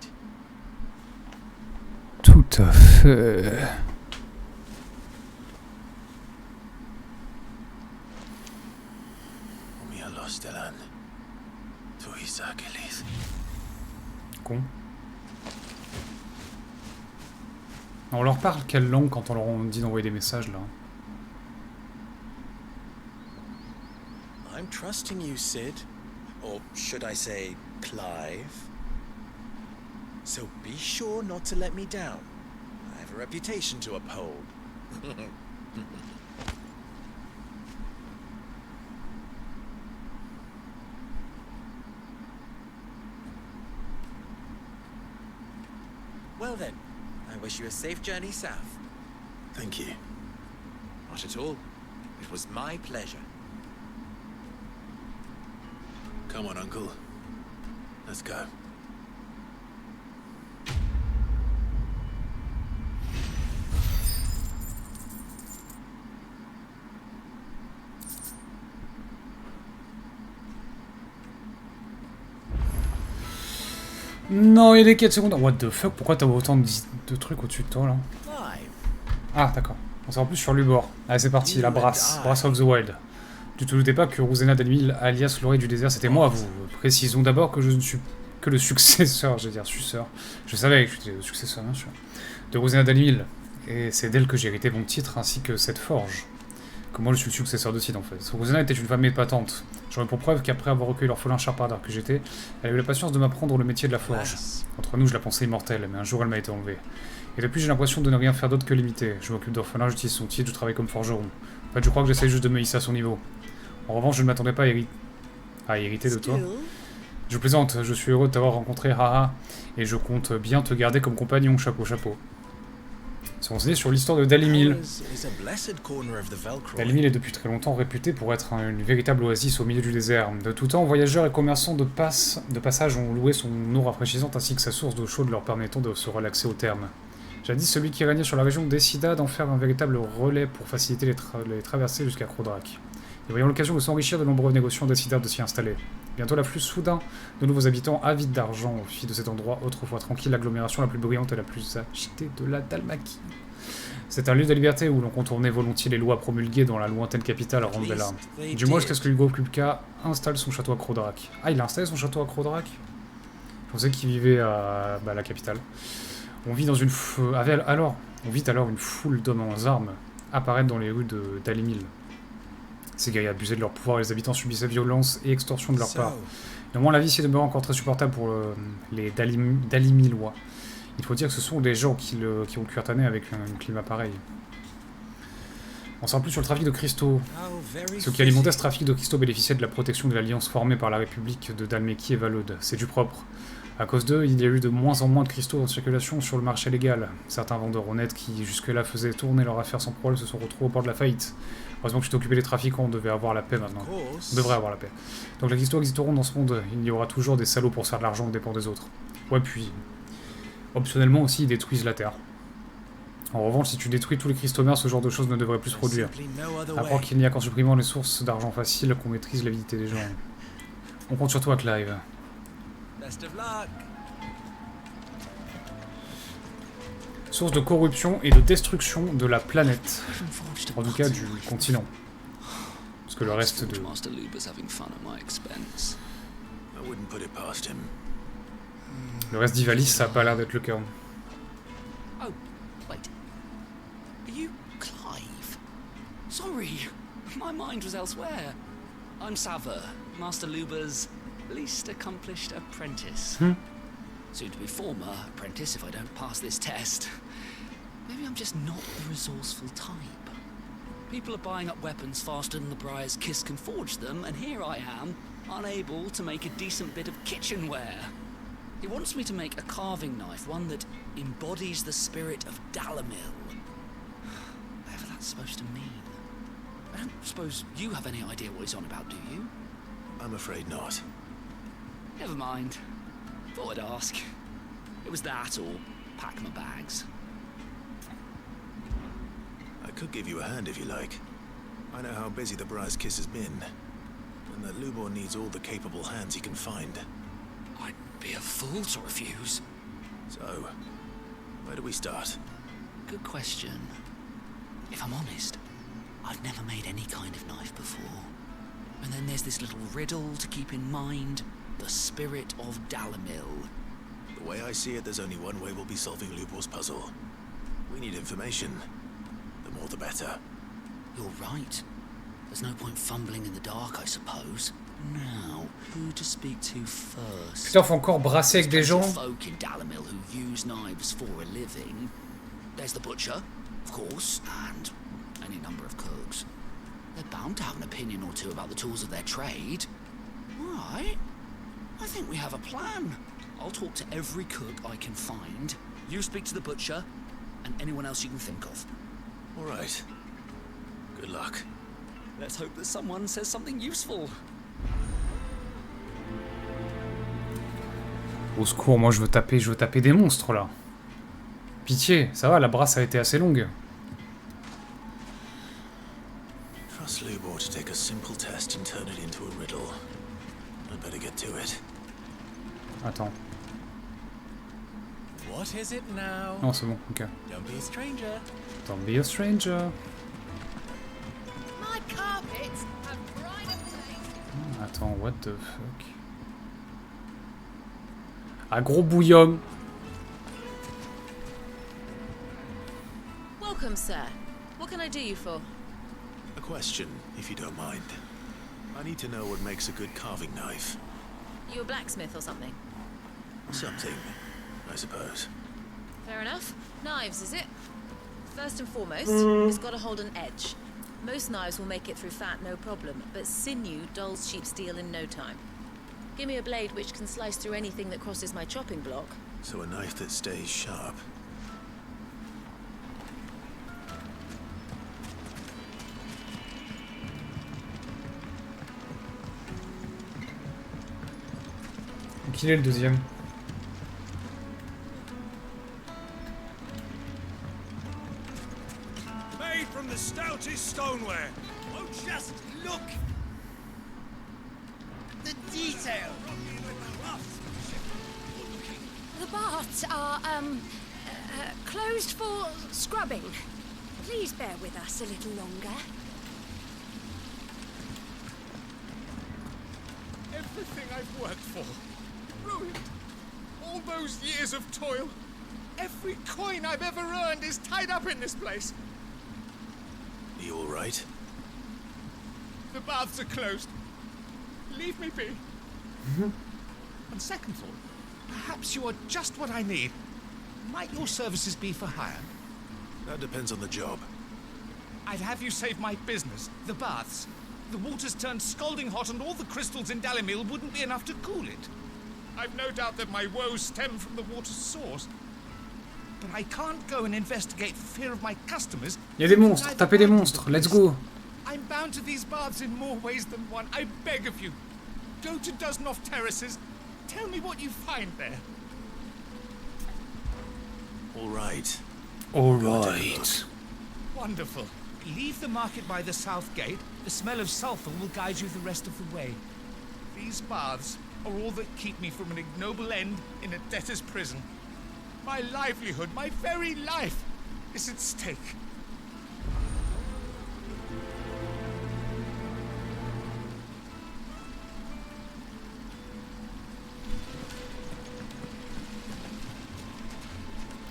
Tout à fait. We are lost, Elan. Con. On leur parle quelle langue quand on leur dit d'envoyer des messages là? I'm trusting you, Sid. Or should I say, Clive? So be sure not to let me down. I have a reputation to uphold. Well then, I wish you a safe journey south. Thank you. Not at all. It was my pleasure. Come on, Uncle. Let's go. Non, il y a des quêtes secondaires. What the fuck? Pourquoi t'as autant de trucs au-dessus de toi là? Ah, d'accord. On s'en plus sur Lubor. Allez, c'est parti, la Brass of the Wild. Tu te doutais pas que Rosena Dalméquie, alias l'oreille du désert, c'était moi, vous. Précisons d'abord que je ne suis que le successeur, j'allais dire suceur. Je savais que tu étais le successeur, bien sûr, de Rosena Dalméquie. Et c'est d'elle que j'ai hérité mon titre ainsi que cette forge. Que moi je suis le successeur de Sid en fait. Rosena était une femme épatante. J'en ai pour preuve qu'après avoir recueilli l'orphelin charbardeur que j'étais, elle a eu la patience de m'apprendre le métier de la forge. Entre nous, je la pensais immortelle, mais un jour elle m'a été enlevée. Et depuis, j'ai l'impression de ne rien faire d'autre que l'imiter. Je m'occupe d'orphelins, j'utilise son titre, je travaille comme forgeron. En fait, je crois que j'essaie juste de me hisser à son niveau. En revanche, je ne m'attendais pas à hériter de toi. Je plaisante, je suis heureux de t'avoir rencontré, haha, et je compte bien te garder comme compagnon, chapeau, chapeau. Se renseigner sur l'histoire de Dalméquie. Dalméquie est depuis très longtemps réputé pour être une véritable oasis au milieu du désert. De tout temps, voyageurs et commerçants de passage ont loué son eau rafraîchissante ainsi que sa source d'eau chaude leur permettant de se relaxer au terme. Jadis, celui qui régnait sur la région décida d'en faire un véritable relais pour faciliter les traversées jusqu'à Crodrac. Et voyant l'occasion de s'enrichir, de nombreux négociants décidèrent de s'y installer. Bientôt l'afflux soudain de nouveaux habitants avides d'argent fit de cet endroit autrefois tranquille l'agglomération la plus brillante et la plus agitée de la Dalméquie. C'est un lieu de liberté où l'on contournait volontiers les lois promulguées dans la lointaine capitale Randella. Du moins jusqu'à ce que Hugo Kupka installe son château à Crodrac. Ah, il a installé son château à Crodrac? Je pensais qu'il vivait à la capitale. On vit alors une foule d'hommes en armes apparaître dans les rues de Dalméquie. Ces guerriers abusaient de leur pouvoir et les habitants subissaient violence et extorsion de leur part. Néanmoins, la vie s'y demeure encore très supportable pour les Dalméquillois. Il faut dire que ce sont des gens qui ont le cuir tanné avec un climat pareil. On s'en plus sur le trafic de cristaux. Ceux qui alimentaient ce trafic de cristaux bénéficiaient de la protection de l'alliance formée par la République de Dalméquie et Valode. C'est du propre. À cause d'eux, il y a eu de moins en moins de cristaux en circulation sur le marché légal. Certains vendeurs honnêtes qui jusque-là faisaient tourner leur affaire sans problème se sont retrouvés au bord de la faillite. Heureusement que je t'ai occupé des trafiquants, on devait avoir la paix maintenant. On devrait avoir la paix. Donc les cristaux existeront dans ce monde, il y aura toujours des salauds pour se faire de l'argent au dépens des autres. Ouais, puis, optionnellement aussi, ils détruisent la Terre. En revanche, si tu détruis tous les cristaux mers, ce genre de choses ne devrait plus se produire. À croire qu'il n'y a qu'en supprimant les sources d'argent facile qu'on maîtrise l'avidité des gens. On compte sur toi, Clive. Source de corruption et de destruction de la planète. En tout cas, du continent. Parce que le reste de... Le reste d'Ivalice, ça a pas l'air d'être le cas. Oh, wait. Are you Clive? Sorry, my mind was elsewhere. I'm Sava, Master Luba's least accomplished apprentice. Soon to be former apprentice if I don't pass this test. Maybe I'm just not the resourceful type. People are buying up weapons faster than the Briar's Kiss can forge them, and here I am, unable to make a decent bit of kitchenware. He wants me to make a carving knife, one that embodies the spirit of Dalméquie. Whatever that's supposed to mean. I don't suppose you have any idea what he's on about, do you? I'm afraid not. Never mind. Thought I'd ask. It was that or pack my bags. I could give you a hand if you like. I know how busy the Briar's Kiss has been, and that Lubor needs all the capable hands he can find. I'd be a fool to refuse. So, where do we start? Good question. If I'm honest, I've never made any kind of knife before. And then there's this little riddle to keep in mind. the spirit of Dalméquie. The way I see it, there's only one way we'll be solving Lubor's puzzle. We need information. The more the better. You're right. There's no point fumbling in the dark, I suppose. Now, who to speak to first? Putain, faut encore brasser avec des gens. Folk in Dalméquie who use knives for a living. There's the butcher, of course, and any number of cooks. They're bound to have an opinion or two about the tools of their trade. Right. I think we have a plan. I'll talk to every cook I can find. You speak to the butcher, and anyone else you can think of. All right. Good luck. Let's hope that someone says something useful. Au secours, moi je veux taper des monstres là. Pitié, ça va, la brasse a été assez longue. Trust Lubor to take a simple test and turn it into a riddle. I'd better get to it. Attends. What is it now? Non, c'est bon, ok. Don't be a stranger. Don't be a stranger. My carpets have dried up. Attends, what the fuck? Ah, gros bouillon. Welcome, sir. What can I do you for? A question, if you don't mind. I need to know what makes a good carving knife. You a blacksmith or something? Something, I suppose. Fair enough. Knives, is it? First and foremost, it's got to hold an edge. Most knives will make it through fat, no problem, but sinew dulls cheap steel in no time. Give me a blade which can slice through anything that crosses my chopping block. So a knife that stays sharp. Qui est le deuxième? Made from the stoutest stoneware. Oh, just look! The detail! The baths are, closed for scrubbing. Please bear with us a little longer. Everything I've worked for. Ruined. All those years of toil. Every coin I've ever earned is tied up in this place. Are you all right? The baths are closed. Leave me be. On second thought, perhaps you are just what I need. Might your services be for hire? That depends on the job. I'd have you save my business, the baths. The water's turned scalding hot and all the crystals in Dalméquie wouldn't be enough to cool it. I've no doubt that my woes stem from the water's source. But I can't go and investigate for fear of my customers. Il y a des monstres, tapez des monstres, let's go. I'm bound to these baths in more ways than one. I beg of you. Go to Doznoff Terraces. Tell me what you find there. All right. All right. Wonderful. Leave the market by the south gate. The smell of sulfur will guide you the rest of the way. These baths are all that keep me from an ignoble end in a debtor's prison. My livelihood, my very life, is at stake.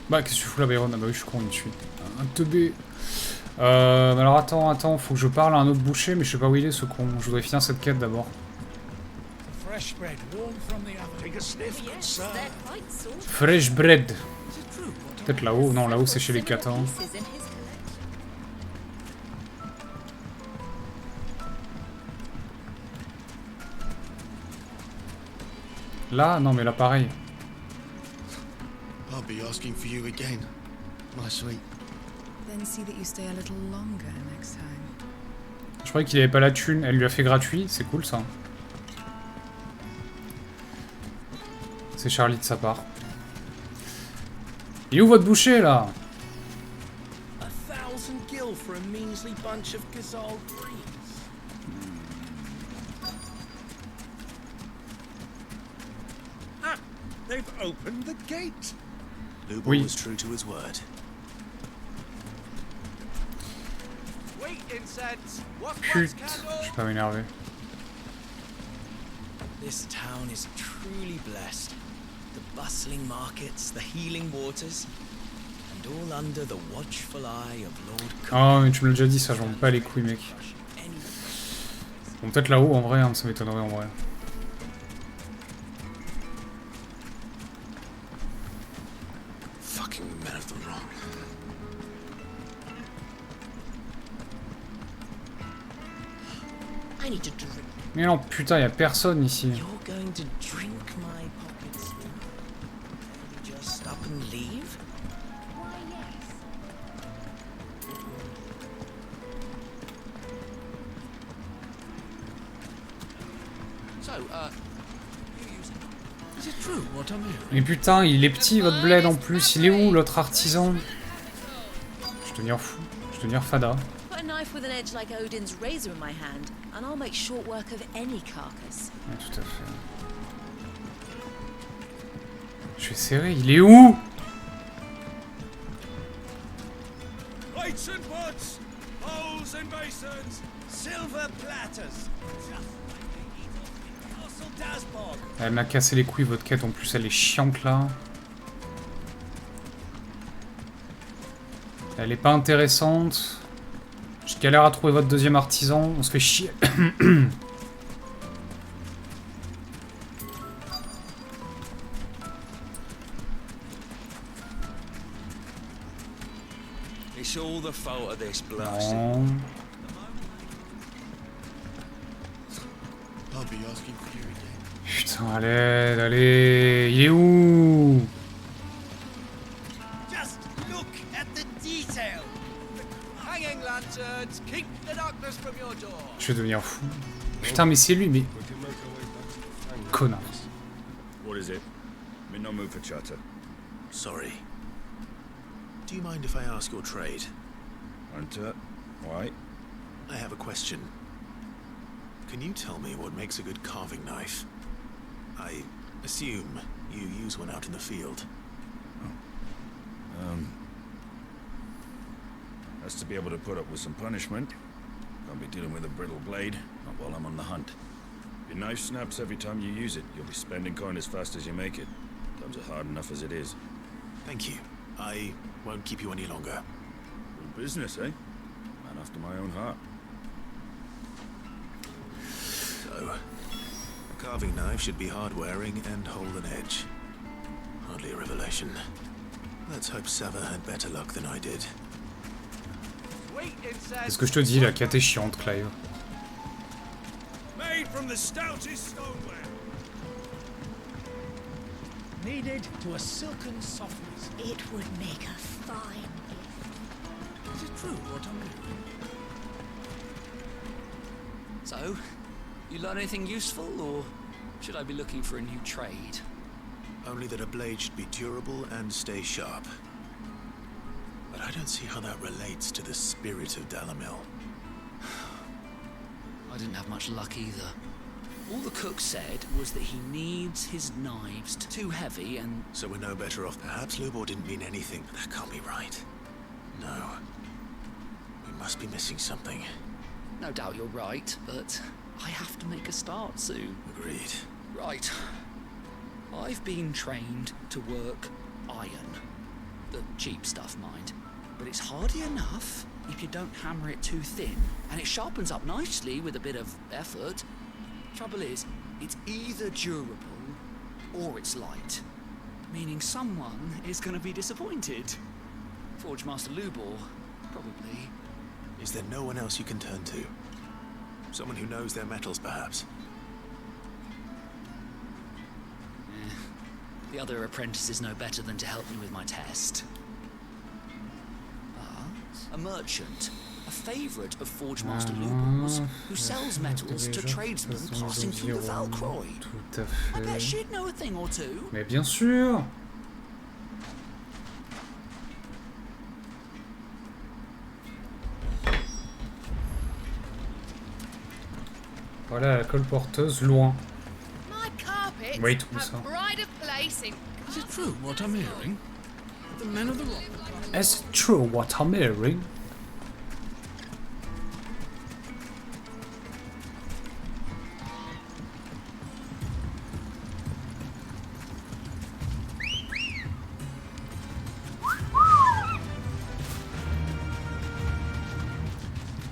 Bah, qu'est-ce que tu fous là, Byron? Ah bah oui, je suis con, je suis un teubé. Alors attends, faut que je parle à un autre boucher, mais je sais pas où il est ce con. Je voudrais finir cette quête d'abord. Fresh bread, warm from the oven. Take a sniff, good sir. Fresh bread. Peut-être là-haut. Non, là-haut c'est chez les catins. Là, non mais là pareil. I'll be asking for you again, my sweet. Then see that you stay a little longer next time. Je croyais qu'il avait pas la thune. Elle lui a fait gratuit. C'est cool ça. C'est Charlie de sa part. Il est où votre boucher là? 1,000 gil for a measly bunch of gazelle greens. Ah, they've opened the gate. Lubor was true to his word. Wheat incense. What Putain, je suis pas m'énerver. This town is truly blessed. The bustling markets, the healing waters, and all under the watchful eye of Lord Cook. Ah, mais tu me l'as déjà dit, ça, j'en ai pas les couilles, mec. Bon, peut-être là-haut, en vrai, hein, ça m'étonnerait en vrai. Fucking men of the wrong. I need to drink. Mais non, putain, y a personne ici. You're going to drink my pockets now? Just up and leave? Why, yes. So, Is it true what I'm hearing? Mais putain, il est petit votre bled en plus. Il est où l'autre artisan? Je vais devenir fou. Je vais devenir fada. Put a knife with an edge like Odin's razor in my hand, and I'll make short work of any carcass. Ouais, tout à fait. Je vais serrer. Il est où? Plates and pots, bowls and basins, silver platters. Elle m'a cassé les couilles votre quête en plus, elle est chiante là. Elle est pas intéressante. Je galère à trouver votre deuxième artisan, on se fait chier. It's all the fault of this blasted. Non. I'll be asking for you again. Putain, allez, allez, il est où? Just look at the detail. The hanging lanterns keep the darkness from your door. Je vais devenir fou. Putain, mais c'est lui, mais... Connard. What is it? I'm in no mood for chatter. Sorry. Do you mind if I ask your trade? Hunter, why? I have a question. Can you tell me what makes a good carving knife? I assume you use one out in the field. Has to be able to put up with some punishment. Can't be dealing with a brittle blade, not while I'm on the hunt. Your knife snaps every time you use it. You'll be spending coin as fast as you make it. Times are hard enough as it is. Thank you. I won't keep you any longer. Good business, eh? Man after my own heart. So, a carving knife should be hard-wearing and hold an edge. Hardly a revelation. Let's hope Sava had better luck than I did. C'est ce que je te dis, la quête est chiante, Clive. Made from the stoutest stoneware. Needed to a silken softness. It would make a fine gift. Is it true what I'm hearing? So, you learn anything useful, or should I be looking for a new trade? Only that a blade should be durable and stay sharp. But I don't see how that relates to the spirit of Dalméquie. I didn't have much luck either. All the cook said was that he needs his knives too heavy and... So we're no better off. Perhaps Lubor didn't mean anything, but that can't be right. No. We must be missing something. No doubt you're right, but I have to make a start soon. Agreed. Right. I've been trained to work iron. The cheap stuff, mind. But it's hardy enough if you don't hammer it too thin, and it sharpens up nicely with a bit of effort. Trouble is, it's either durable or it's light, meaning someone is going to be disappointed. Forge Master Lubor, probably. Is there no one else you can turn to? Someone who knows their metals, perhaps? The other apprentices know better than to help me with my test. A merchant, a favourite of Forge Master Lubor's, who sells metals to tradesmen passing through the Valcroy. Tout à I bet fait. she'd know a thing or two. Mais bien sûr. Voilà la colporteuse loin. My carpets Oui, tout have ça. pride of place in... Is it true what I'm hearing? The men of the rock. Is it true what I'm hearing?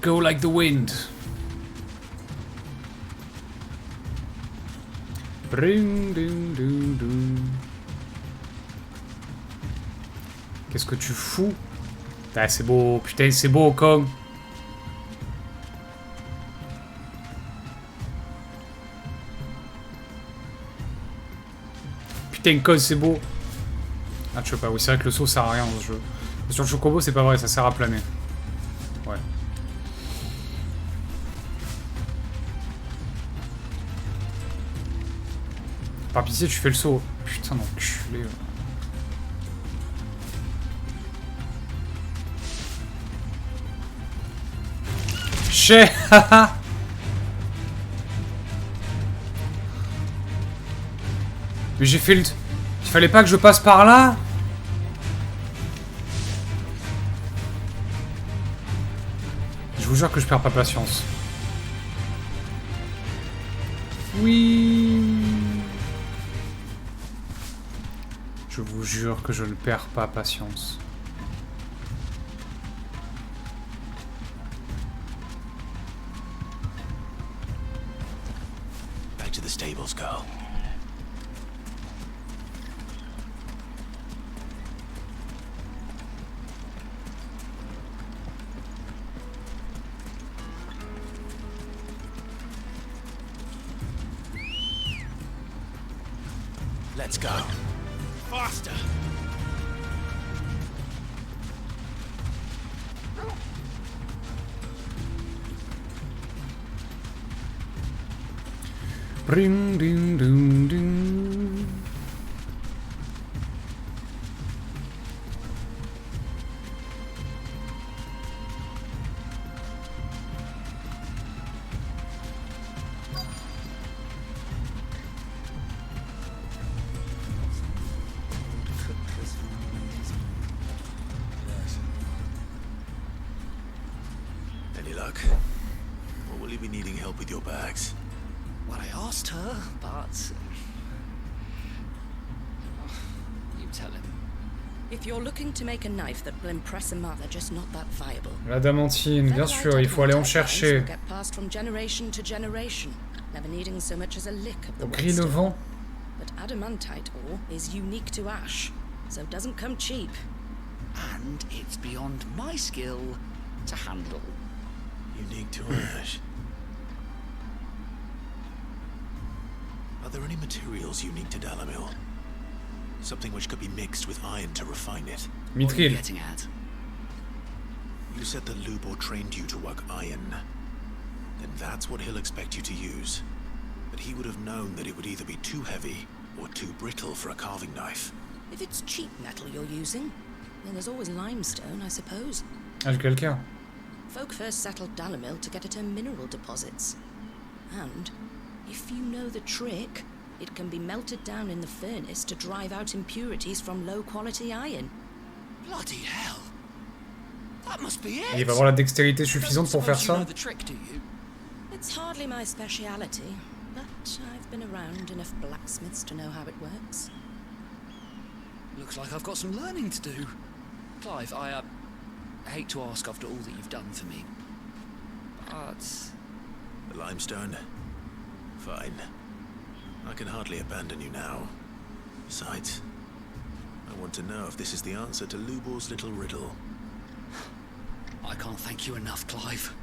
go like the wind. Bring, ding, ding, ding. Qu'est-ce que tu fous? Ah, c'est beau, putain, c'est beau, con. Putain, con, c'est beau. Ah, je sais pas, oui, c'est vrai que le saut sert à rien dans ce jeu. Sur le chocobo, c'est pas vrai, ça sert à planer. Ouais. Par pitié, tu fais le saut. Putain, d'enculé. Chais. Mais j'ai fait le... Il fallait pas que je passe par là? Je vous jure que je perds pas patience. Oui. Je vous jure que je ne perds pas patience. Back to the stables, girl. Let's go. Faster! Ring, ding, ding, ding. Any luck? Or will you be needing help with your bags? Well, I asked her, but... You tell him. If you're looking to make a knife that will impress a mother, just not that viable. L'adamantine, bien sûr, il faut aller en chercher. Get passed from generation to generation, never needing so much as a lick of the Au gris le vent. But adamantite ore is unique to ash, so it doesn't come cheap. And it's beyond my skill to handle. Unique to ash. Are there any materials unique to Dalamil? Something which could be mixed with iron to refine it? What are you getting at? You said that Lubor trained you to work iron. Then that's what he'll expect you to use. But he would have known that it would either be too heavy or too brittle for a carving knife. If it's cheap metal you're using, then there's always limestone, I suppose. Ah, le calcaire. Folk first settled Dalamil to get at her mineral deposits. And if you know the trick, it can be melted down in the furnace to drive out impurities from low-quality iron. Bloody hell! That must be it! Il va avoir la dextérité suffisante pour faire ça. It's hardly my speciality, but I've been around enough blacksmiths to know how it works. Looks like I've got some learning to do. Clive, I hate to ask after all that you've done for me, but... The limestone? Fine. I can hardly abandon you now. Besides, I want to know if this is the answer to Lubor's little riddle. I can't thank you enough, Clive.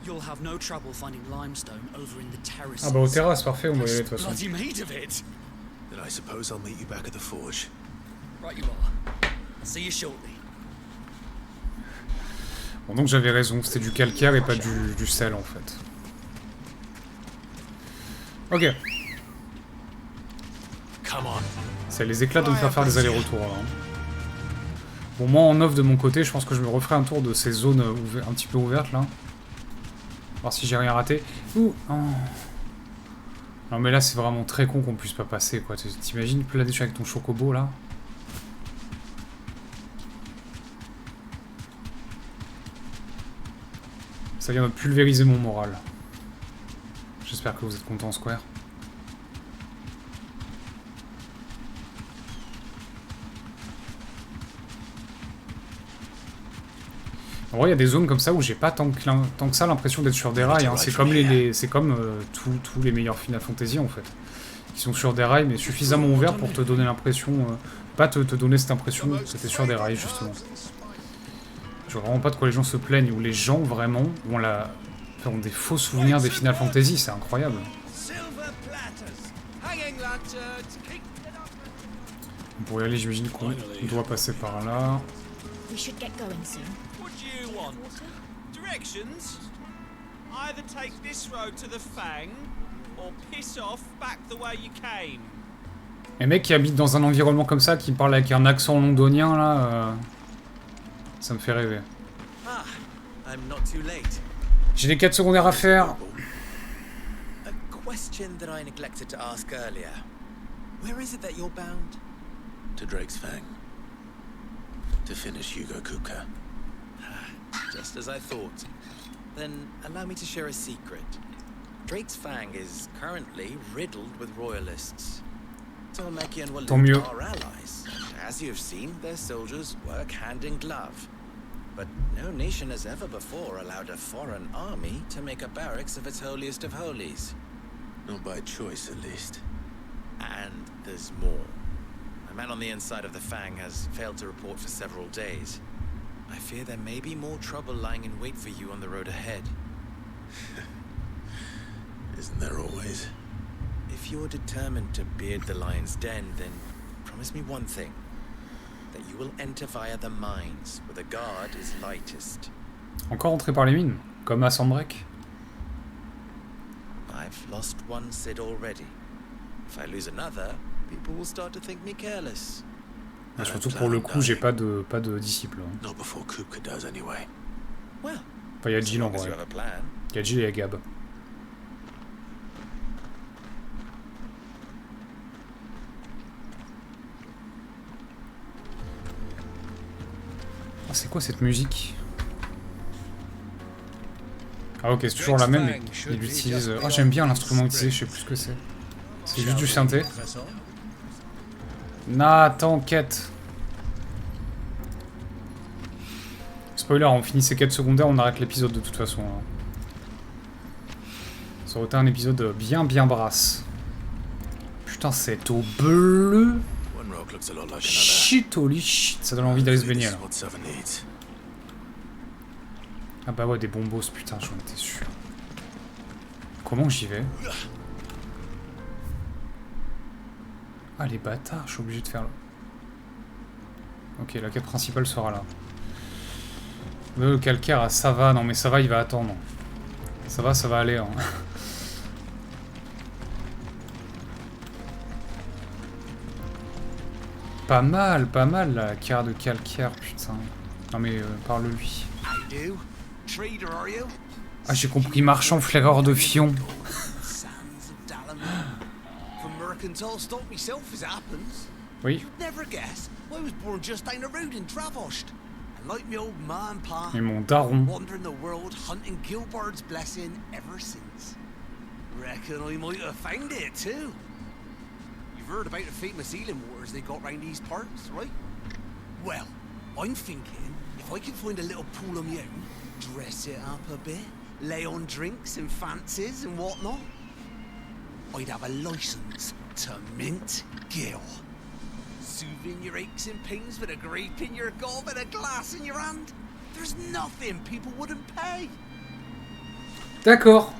You'll have no trouble finding limestone over in the terraces. Ah bah au terrasse, parfait, on va y aller de toute façon. Bloody made of it. Then I suppose I'll meet you back at the forge. Right you are. I'll see you shortly. Bon, donc j'avais raison, c'était du calcaire et pas du sel en fait. Ok. Ça les éclate de me faire des allers-retours là. Bon, moi en off de mon côté, je pense que je me referai un tour de ces zones un petit peu ouvertes là. Voir si j'ai rien raté. Ouh, oh. Non mais là c'est vraiment très con qu'on puisse pas passer quoi. T'imagines planer avec ton chocobo là? Ça vient de pulvériser mon moral. J'espère que vous êtes contents, Square. En vrai, il y a des zones comme ça où j'ai pas tant que ça l'impression d'être sur des rails. Hein. C'est comme, tous les meilleurs Final Fantasy en fait. Qui sont sur des rails, mais suffisamment ouverts pour te donner l'impression. Pas te donner cette impression que c'était sur des rails, justement. Je vois vraiment pas de quoi les gens se plaignent, où les gens vraiment ont des faux souvenirs des Final Fantasy, c'est incroyable. Pour y aller, j'imagine qu'on doit passer par là. We should get going soon. What do you want? Directions? Either take this road to the Fang, or piss off back the way you came. Les mecs qui habitent dans un environnement comme ça, qui parlent avec un accent londonien, là, ça me fait rêver. Ah, I'm not too late. J'ai des quêtes secondaires à faire. A question that I neglected to ask earlier. Where is it that you're bound? To Drake's Fang. To finish Hugo Kupka. Just as I thought. Then allow me to share a secret. Drake's Fang is currently riddled with royalists. Dalméquie and Royaume are allies. As you have seen, their soldiers work hand in glove. But no nation has ever before allowed a foreign army to make a barracks of its holiest of holies. Not by choice, at least. And there's more. A man on the inside of the Fang has failed to report for several days. I fear there may be more trouble lying in wait for you on the road ahead. Isn't there always? If you're determined to beard the lion's den, then promise me one thing. That you will enter via the mines, where the guard is lightest. Encore entrer par les mines, comme à Sandbreak. I've lost one Cid already. If I lose another, people will start to think me careless. Et surtout pour le coup, j'ai pas de disciple. Hein. Not before Kupka does anyway. Well, enfin, il y a Jill en vrai. Il y a Jill et Gab. Ah, c'est quoi cette musique? Ah ok, c'est toujours la même, mais il utilise... Ah, j'aime bien l'instrument utilisé, je sais plus ce que c'est. C'est juste du synthé. Nathan, quête. Spoiler, on finit ces quêtes secondaires, on arrête l'épisode de toute façon. Hein. Ça aurait été un épisode bien brasse. Putain, cette eau bleue. Shit, holy shit, ça donne envie d'aller se baigner là. Ah bah ouais, des bombos, putain, j'en étais sûr. Comment j'y vais? Ah les bâtards, je suis obligé de faire... Ok, la quête principale sera là. Le calcaire, ça va, non mais ça va, il va attendre. Ça va aller. Hein. Pas mal la carte de calcaire, putain. Non mais parle-lui. Ah j'ai compris, marchand flaireur de fion. Oui. Et mon daron. Heard about the famous healing waters they got round these parts, right? Well, I'm thinking if I can find a little pool of my own, dress it up a bit, lay on drinks and fancies and whatnot, I'd have a license to mint Gil. Soothing your aches and pains with a grape in your gob and a glass in your hand. There's nothing people wouldn't pay. D'accord.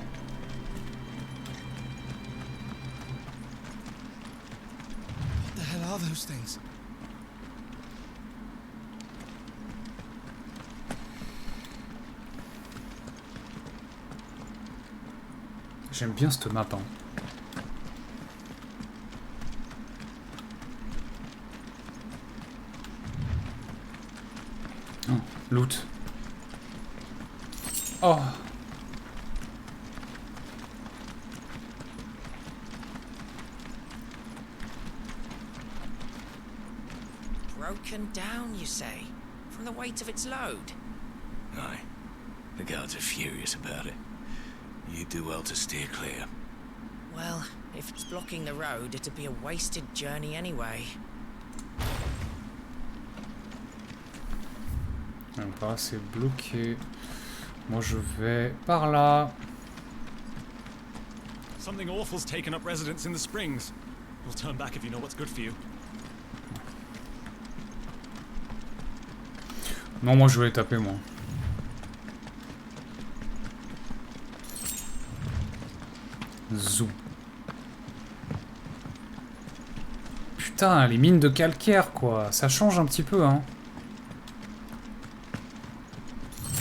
What are those things? J'aime bien cette map. Hein. Oh, loot. Oh. Broken down, you say? From the weight of its load? Aye. The guards are furious about it. You do well to steer clear. Well, if it's blocking the road, it'd be a wasted journey anyway. Donc par là c'est bloqué. Moi je vais par là. Something awful's taken up residence in the springs. We'll turn back if you know what's good for you. Non, moi je vais les taper moi. Zou. Putain, les mines de calcaire quoi, ça change un petit peu hein.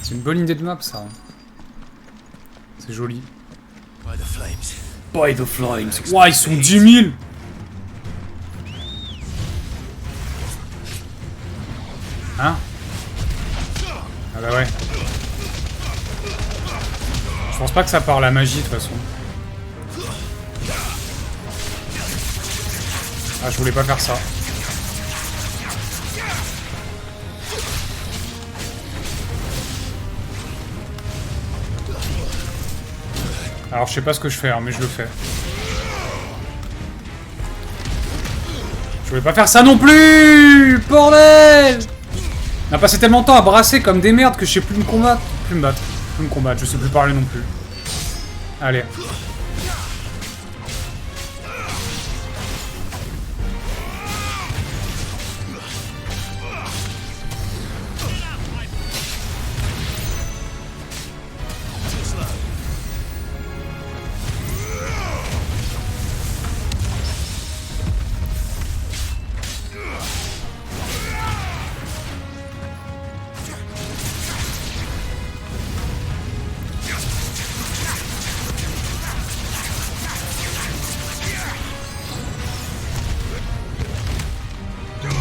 C'est une bonne idée de map ça. C'est joli. By the flames. By the flames. Ouah, ils sont 10 000. Hein? Ah bah ouais. Je pense pas que ça part la magie de toute façon. Ah, je voulais pas faire ça. Alors je sais pas ce que je fais, hein, mais je le fais. Je voulais pas faire ça non plus. Bordel! On a passé tellement de temps à brasser comme des merdes que je sais plus me combattre. Plus me battre. Plus me combattre, je sais plus parler non plus. Allez.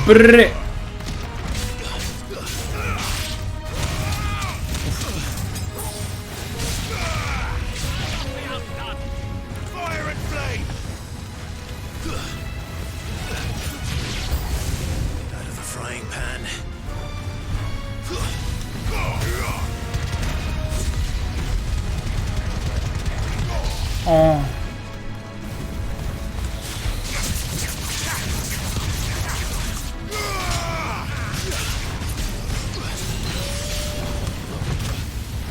Brrr. Oh.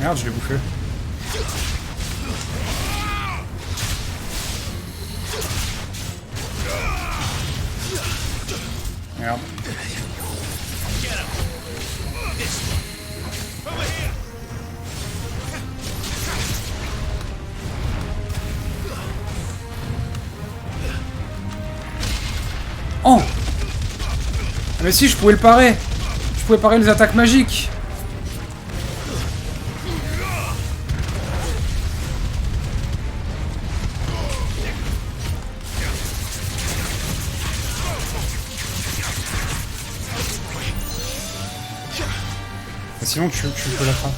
Merde, je l'ai bouffé. Merde. Oh! Mais si, je pouvais le parer. Je pouvais parer les attaques magiques. Sinon tu peux l'attraper.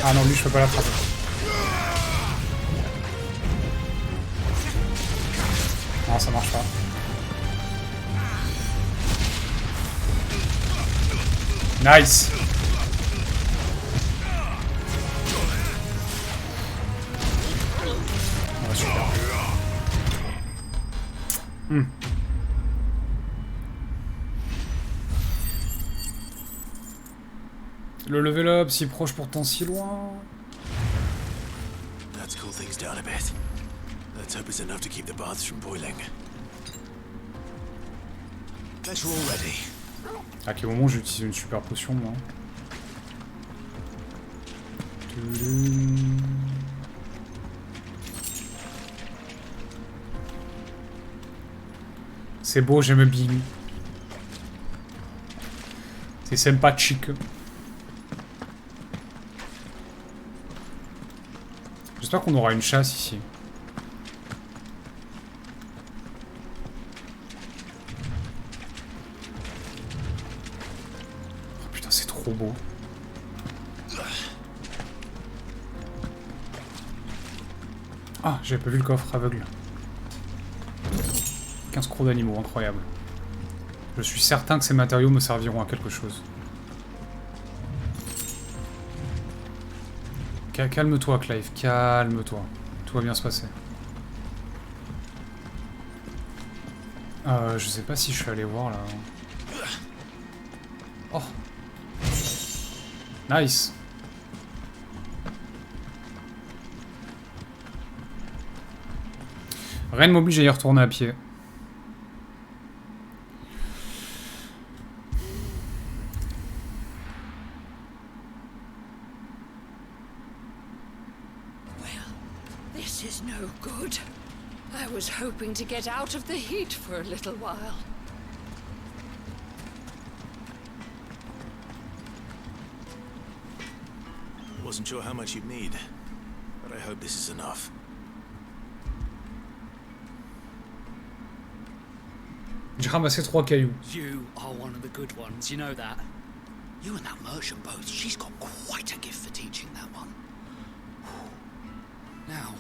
Ah non, lui je peux pas l'attraper. Non, ça marche pas. Nice. Ouais, super. Le level up, si proche pourtant si loin. Let's cool things down a bit. Let's hope it's enough to keep the baths from boiling. Guess we're all ready. À quel moment j'utilise une super potion moi? C'est beau, j'aime bien. C'est sympathique. J'espère qu'on aura une chasse ici. Oh putain, c'est trop beau. Ah, j'avais pas vu le coffre aveugle. 15 crocs d'animaux, incroyable. Je suis certain que ces matériaux me serviront à quelque chose. Calme-toi, Clive, calme-toi. Tout va bien se passer. Je sais pas si je suis allé voir là. Oh. Nice. Rien ne m'oblige à y retourner à pied. This is no good. I was hoping to get out of the heat for a little while. Wasn't sure how much you'd need, but I hope this is enough. J'ai ramassé 3 cailloux. You are one of the good ones, you know that. You and that merchant both, she's got quite a gift for teaching that one. Now,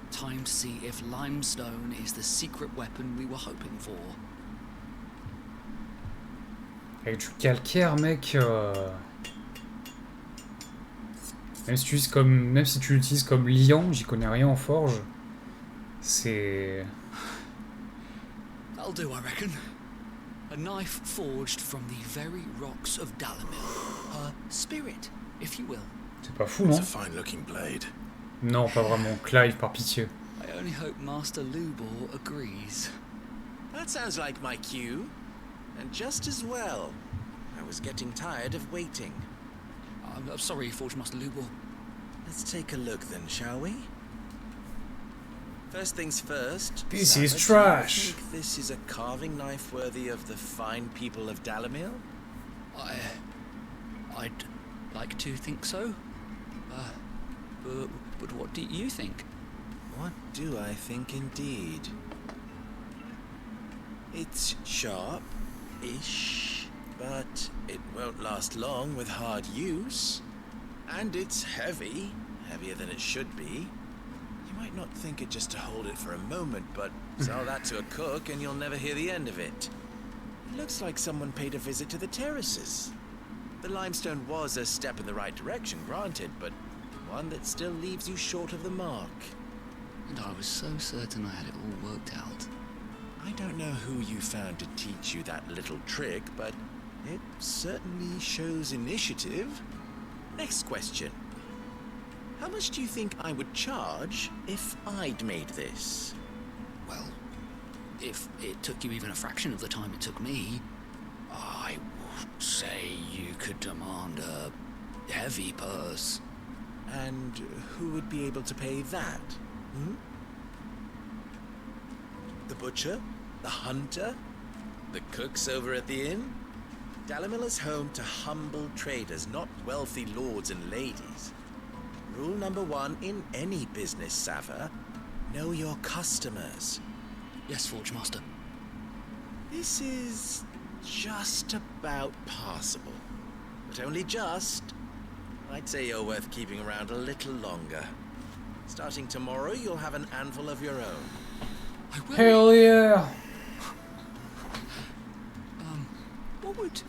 time to see if limestone is the secret weapon we were hoping for. Avec du calcaire, mec. Même si tu l'utilises comme liant, j'y connais rien en forge. C'est... That'll do, I reckon. A knife forged from the very rocks of Dalméquie. Her spirit, if you will. C'est pas fou, non? It's a fine-looking blade. Non, pas vraiment. Clive, par pitié. I only hope Master Lubor agrees. That sounds like my cue. And just as well. I was getting tired of waiting. I'm sorry, Forge Master Lubor. Let's take a look then, shall we? First things first. This is Savage, trash. do you think this is a carving knife worthy of the fine people of Dalméquie? I'd like to think so. But what do you think? What do I think indeed? It's sharp-ish, but it won't last long with hard use. And it's heavy, heavier than it should be. You might not think it just to hold it for a moment, but sell that to a cook and you'll never hear the end of it. It looks like someone paid a visit to the terraces. The limestone was a step in the right direction, granted, but one that still leaves you short of the mark. And I was so certain I had it all worked out. I don't know who you found to teach you that little trick, but it certainly shows initiative. Next question. How much do you think I would charge if I'd made this? Well, if it took you even a fraction of the time it took me, I would say you could demand a heavy purse. And who would be able to pay that? The butcher? The hunter? The cooks over at the inn? Dalméquie is home to humble traders, not wealthy lords and ladies. Rule number 1 in any business, Sava. Know your customers. Yes, Forge Master. This is just about passable. But only just. I'd say you're worth keeping around a little longer. Starting tomorrow, you'll have an anvil of your own. Hell yeah! What would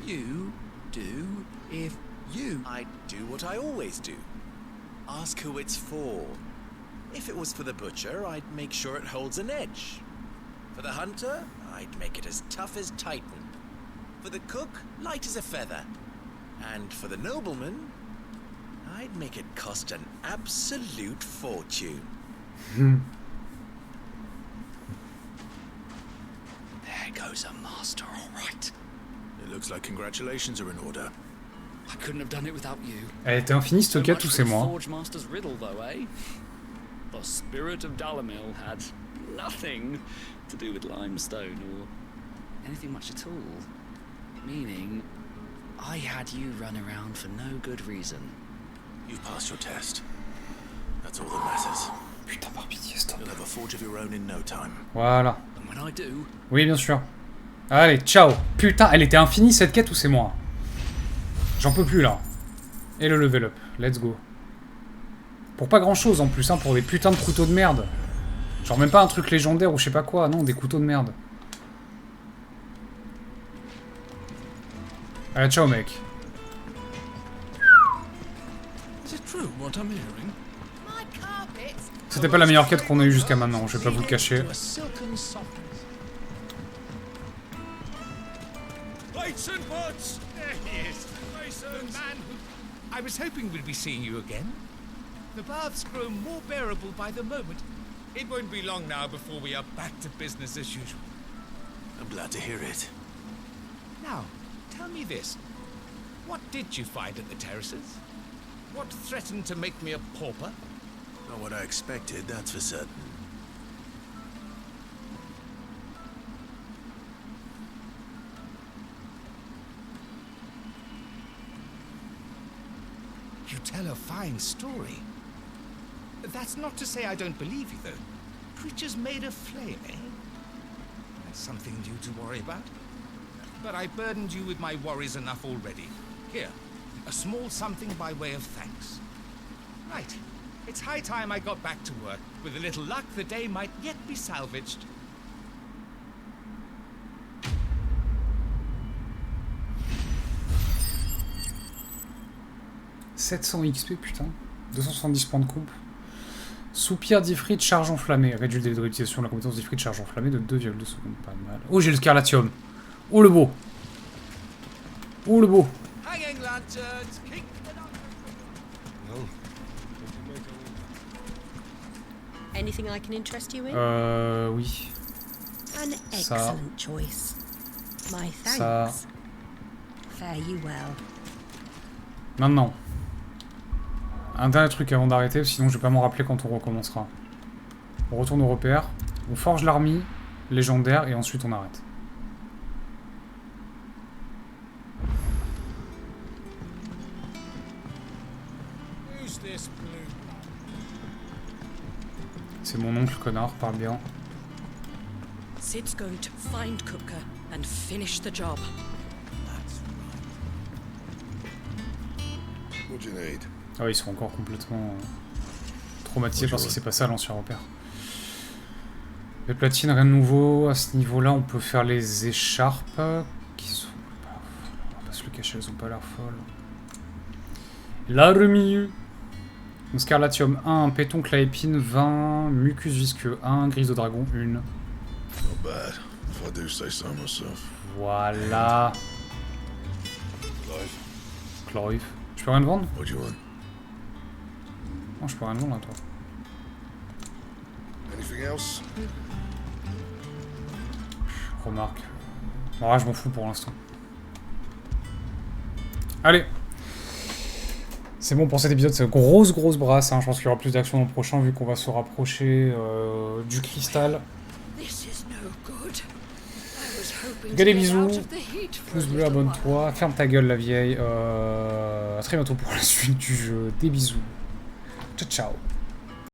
you do if you... I'd do what I always do. Ask who it's for. If it was for the butcher, I'd make sure it holds an edge. For the hunter, I'd make it as tough as Titan. For the cook, light as a feather. And for the nobleman, I'd make it cost an absolute fortune. There goes a master, all right. It looks like congratulations are in order. I couldn't have done it without you. Elle était infinie cette quête ou c'est moi? Forge Master's riddle, though, eh? The spirit of Dalméquie had nothing to do with limestone or anything much at all. Meaning, I had you run around for no good reason. You've passed your test. That's all that matters. Putain, par pitié, stop. You'll have a forge of your own in no time. Voilà. And when I do... Oui, bien sûr. Allez, ciao. Putain, elle était infinie cette quête ou c'est moi? J'en peux plus là. Et le level up. Let's go. Pour pas grand chose en plus, hein, pour des putains de couteaux de merde. Genre même pas un truc légendaire ou je sais pas quoi. Non, des couteaux de merde. Allez, ciao mec. C'était pas la meilleure quête qu'on a eue jusqu'à maintenant, je vais pas vous le cacher. man who... I was hoping we'd be seeing you again. The baths grow more bearable by the moment. It won't be long now before we are back to business as usual. I'm glad to hear it. Now, tell me this. What did you find at the terraces? What threatened to make me a pauper? Not what I expected, that's for certain. You tell a fine story. That's not to say I don't believe you, though. Creatures made of flame, eh? That's something new to worry about. But I burdened you with my worries enough already. Here, a small something by way of thanks. Right. It's high time I got back to work. With a little luck, the day might yet be salvaged. « 700 XP, putain. 270 points de coupe. Soupir d'Ifrit, charge enflammée. Réduit le délai de réutilisation de la compétence d'Ifrit, charge enflammée de 2,2 secondes. Pas mal. Oh, j'ai le Scarlatium. Oh, le beau. Oh, le beau. Anything I can interest you in? Oui. An excellent choice. My thanks. Ça. Fare you well. Maintenant. Un dernier truc avant d'arrêter, sinon je vais pas m'en rappeler quand on recommencera. On retourne au repère, on forge l'armée légendaire et ensuite on arrête. C'est mon oncle, connard, parle bien. Sid's going to find Kupka and finish the job. What do you need? Ah oui, ils sont encore complètement traumatisés par ce qui s'est passé à l'ancien repère. Les platines, rien de nouveau. À ce niveau-là, on peut faire les écharpes. Qui sont pas folles. On va pas se le cacher, elles ont pas l'air folles. L'armille. Scarlatium 1, pétoncle à épine 20, mucus visqueux 1, grise au dragon 1. Not bad, if I do say so myself. Voilà. Clive. Je peux rien te vendre? What do you want? Non, je peux rien te vendre à toi. Anything else? Remarque. Bon, je m'en fous pour l'instant. Allez. C'est bon pour cet épisode, c'est grosse brasse. Hein. Je pense qu'il y aura plus d'action dans le prochain vu qu'on va se rapprocher du cristal. Regardez, bisous. Pouce bleu, abonne-toi. Ferme ta gueule, la vieille. À très bientôt pour la suite du jeu. Des bisous. Ciao, ciao.